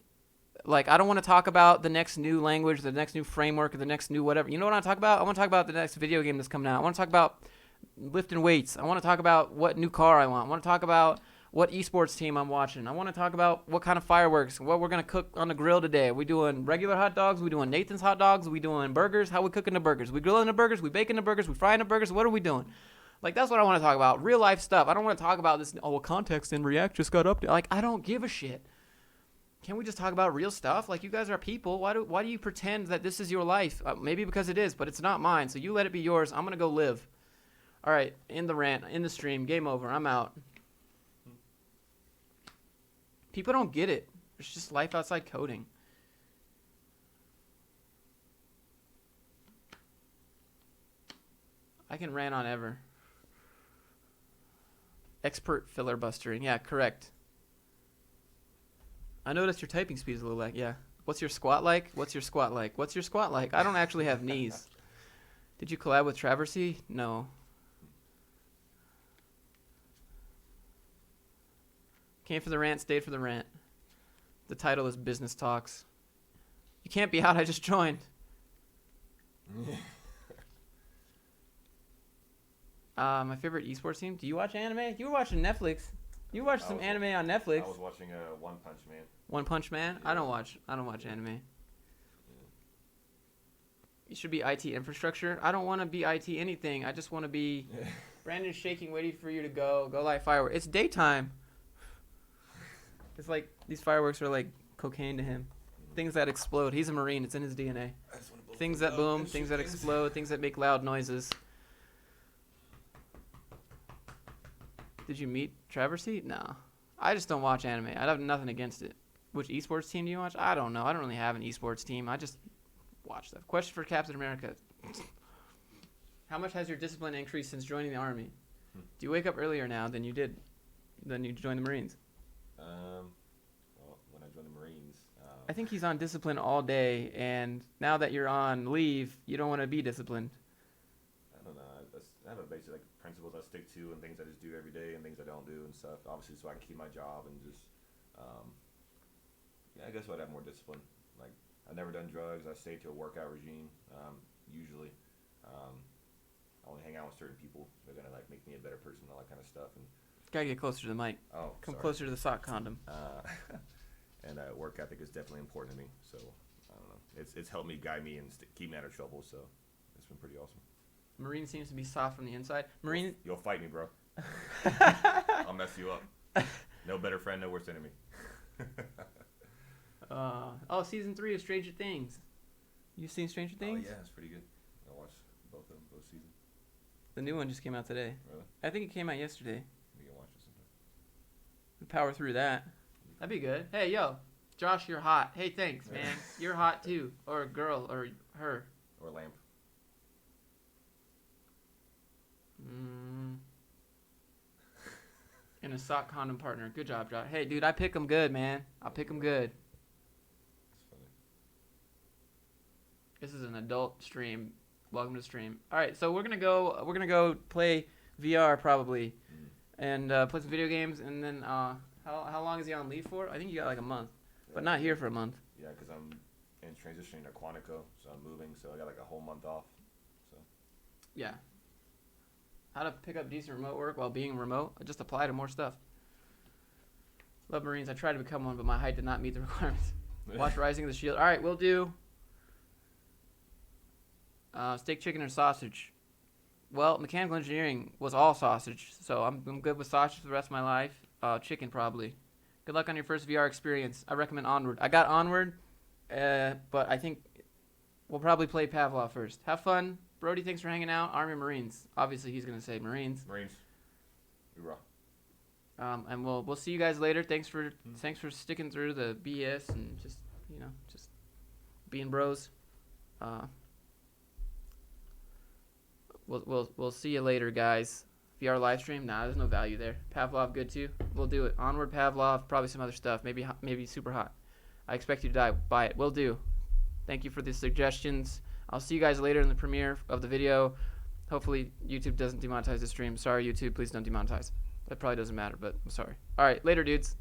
[SPEAKER 1] like, I don't want to talk about the next new language, the next new framework, or the next new whatever. You know what I want to talk about? I want to talk about the next video game that's coming out. I want to talk about lifting weights. I want to talk about what new car I want. I want to talk about what esports team I'm watching. I want to talk about what kind of fireworks, what we're going to cook on the grill today. Are we doing regular hot dogs? Are we doing Nathan's hot dogs? Are we doing burgers? How are we cooking the burgers? Are we grilling the burgers? Are we baking the burgers? Are we frying the burgers? What are we doing? Like, that's what I want to talk about. Real life stuff. I don't want to talk about this, oh, well, context and React just got updated. Like, I don't give a shit. Can't we just talk about real stuff? Like, you guys are people. Why do you pretend that this is your life? Maybe because it is, but it's not mine. So you let it be yours. I'm going to go live. All right, in the rant, in the stream, game over. I'm out. People don't get it. It's just life outside coding. I can rant on ever. Expert filibustering. Yeah, correct. I noticed your typing speed is a little like. Yeah. What's your squat like? What's your squat like? What's your squat like? I don't actually have knees. Did you collab with Traversy? No. Came for the rant, stayed for the rant. The title is Business Talks. You can't be out, I just joined. My favorite esports team. Do you watch anime? You were watching Netflix. You watched some anime on Netflix.
[SPEAKER 2] I was watching One Punch Man.
[SPEAKER 1] One Punch Man?
[SPEAKER 2] Yeah.
[SPEAKER 1] I don't watch anime. Yeah. You should be IT infrastructure. I don't want to be IT anything. I just want to be Brandon's shaking, waiting for you to go light fireworks. It's daytime. It's like these fireworks are like cocaine to him. Things that explode. He's a Marine. It's in his DNA. Things that boom, things that explode, things that make loud noises. Did you meet Traversy? No. I just don't watch anime. I have nothing against it. Which esports team do you watch? I don't know. I don't really have an esports team. I just watch stuff. Question for Captain America. How much has your discipline increased since joining the Army? Do you wake up earlier now than you did than you joined the Marines?
[SPEAKER 2] Well, when I joined the Marines,
[SPEAKER 1] I think he's on discipline all day, and now that you're on leave, you don't want to be disciplined.
[SPEAKER 2] I don't know. I have a basic like principles I stick to and things I just do every day and things I don't do and stuff. Obviously, so I can keep my job and just, yeah, I guess I'd have more discipline. Like, I've never done drugs. I stay to a workout regime, usually. I only hang out with certain people. They're gonna like make me a better person, all that kind of stuff. And
[SPEAKER 1] Gotta get closer to the mic.
[SPEAKER 2] oh,
[SPEAKER 1] Come
[SPEAKER 2] sorry.
[SPEAKER 1] closer to the sock condom.
[SPEAKER 2] And work ethic is definitely important to me. So I don't know. It's helped me, guide me, and keep me out of trouble. So it's been pretty awesome.
[SPEAKER 1] Marine seems to be soft from the inside. Marine.
[SPEAKER 2] You'll fight me, bro. I'll mess you up. No better friend, no worse enemy.
[SPEAKER 1] Oh, season 3 of Stranger Things. You seen Stranger Things?
[SPEAKER 2] Oh yeah, it's pretty good. I watched both of them, both seasons.
[SPEAKER 1] The new one just came out today.
[SPEAKER 2] Really?
[SPEAKER 1] I think it came out yesterday.
[SPEAKER 2] We can watch it sometime.
[SPEAKER 1] We power through that. That'd be good. Hey, yo, Josh, you're hot. Hey, thanks, man. You're hot too, or a girl, or her.
[SPEAKER 2] Or lamp.
[SPEAKER 1] And a sock condom partner. Good job, Josh. Hey, dude, I pick them good, man. I pick them good.
[SPEAKER 2] It's funny.
[SPEAKER 1] This is an adult stream. Welcome to the stream. All right, so we're gonna go play VR probably, and play some video games, and then how long is he on leave for? I think you got like a month, but not here for a month.
[SPEAKER 2] Yeah, because I'm in transitioning to Quantico, so I'm moving, so I got like a whole month off. So
[SPEAKER 1] Yeah. How to pick up decent remote work while being remote? I just apply to more stuff. Love Marines. I tried to become one, but my height did not meet the requirements. Watch Rising of the Shield. All right, we'll do steak, chicken, or sausage. Well, mechanical engineering was all sausage, so I'm good with sausage for the rest of my life. Chicken, probably. Good luck on your first VR experience. I recommend Onward. I got Onward, but I think we'll probably play Pavlov first. Have fun. Brody, thanks for hanging out. Army Marines. Obviously, he's going to say Marines.
[SPEAKER 2] Marines. Hoorah.
[SPEAKER 1] And we'll see you guys later. Thanks for sticking through the BS and just being bros. We'll see you later, guys. VR live stream? Nah, there's no value there. Pavlov, good too. We'll do it. Onward, Pavlov, probably some other stuff. Maybe super hot. I expect you to buy it. We'll do. Thank you for the suggestions. I'll see you guys later in the premiere of the video. Hopefully YouTube doesn't demonetize the stream. Sorry, YouTube, please don't demonetize. That probably doesn't matter, but I'm sorry. All right, later, dudes.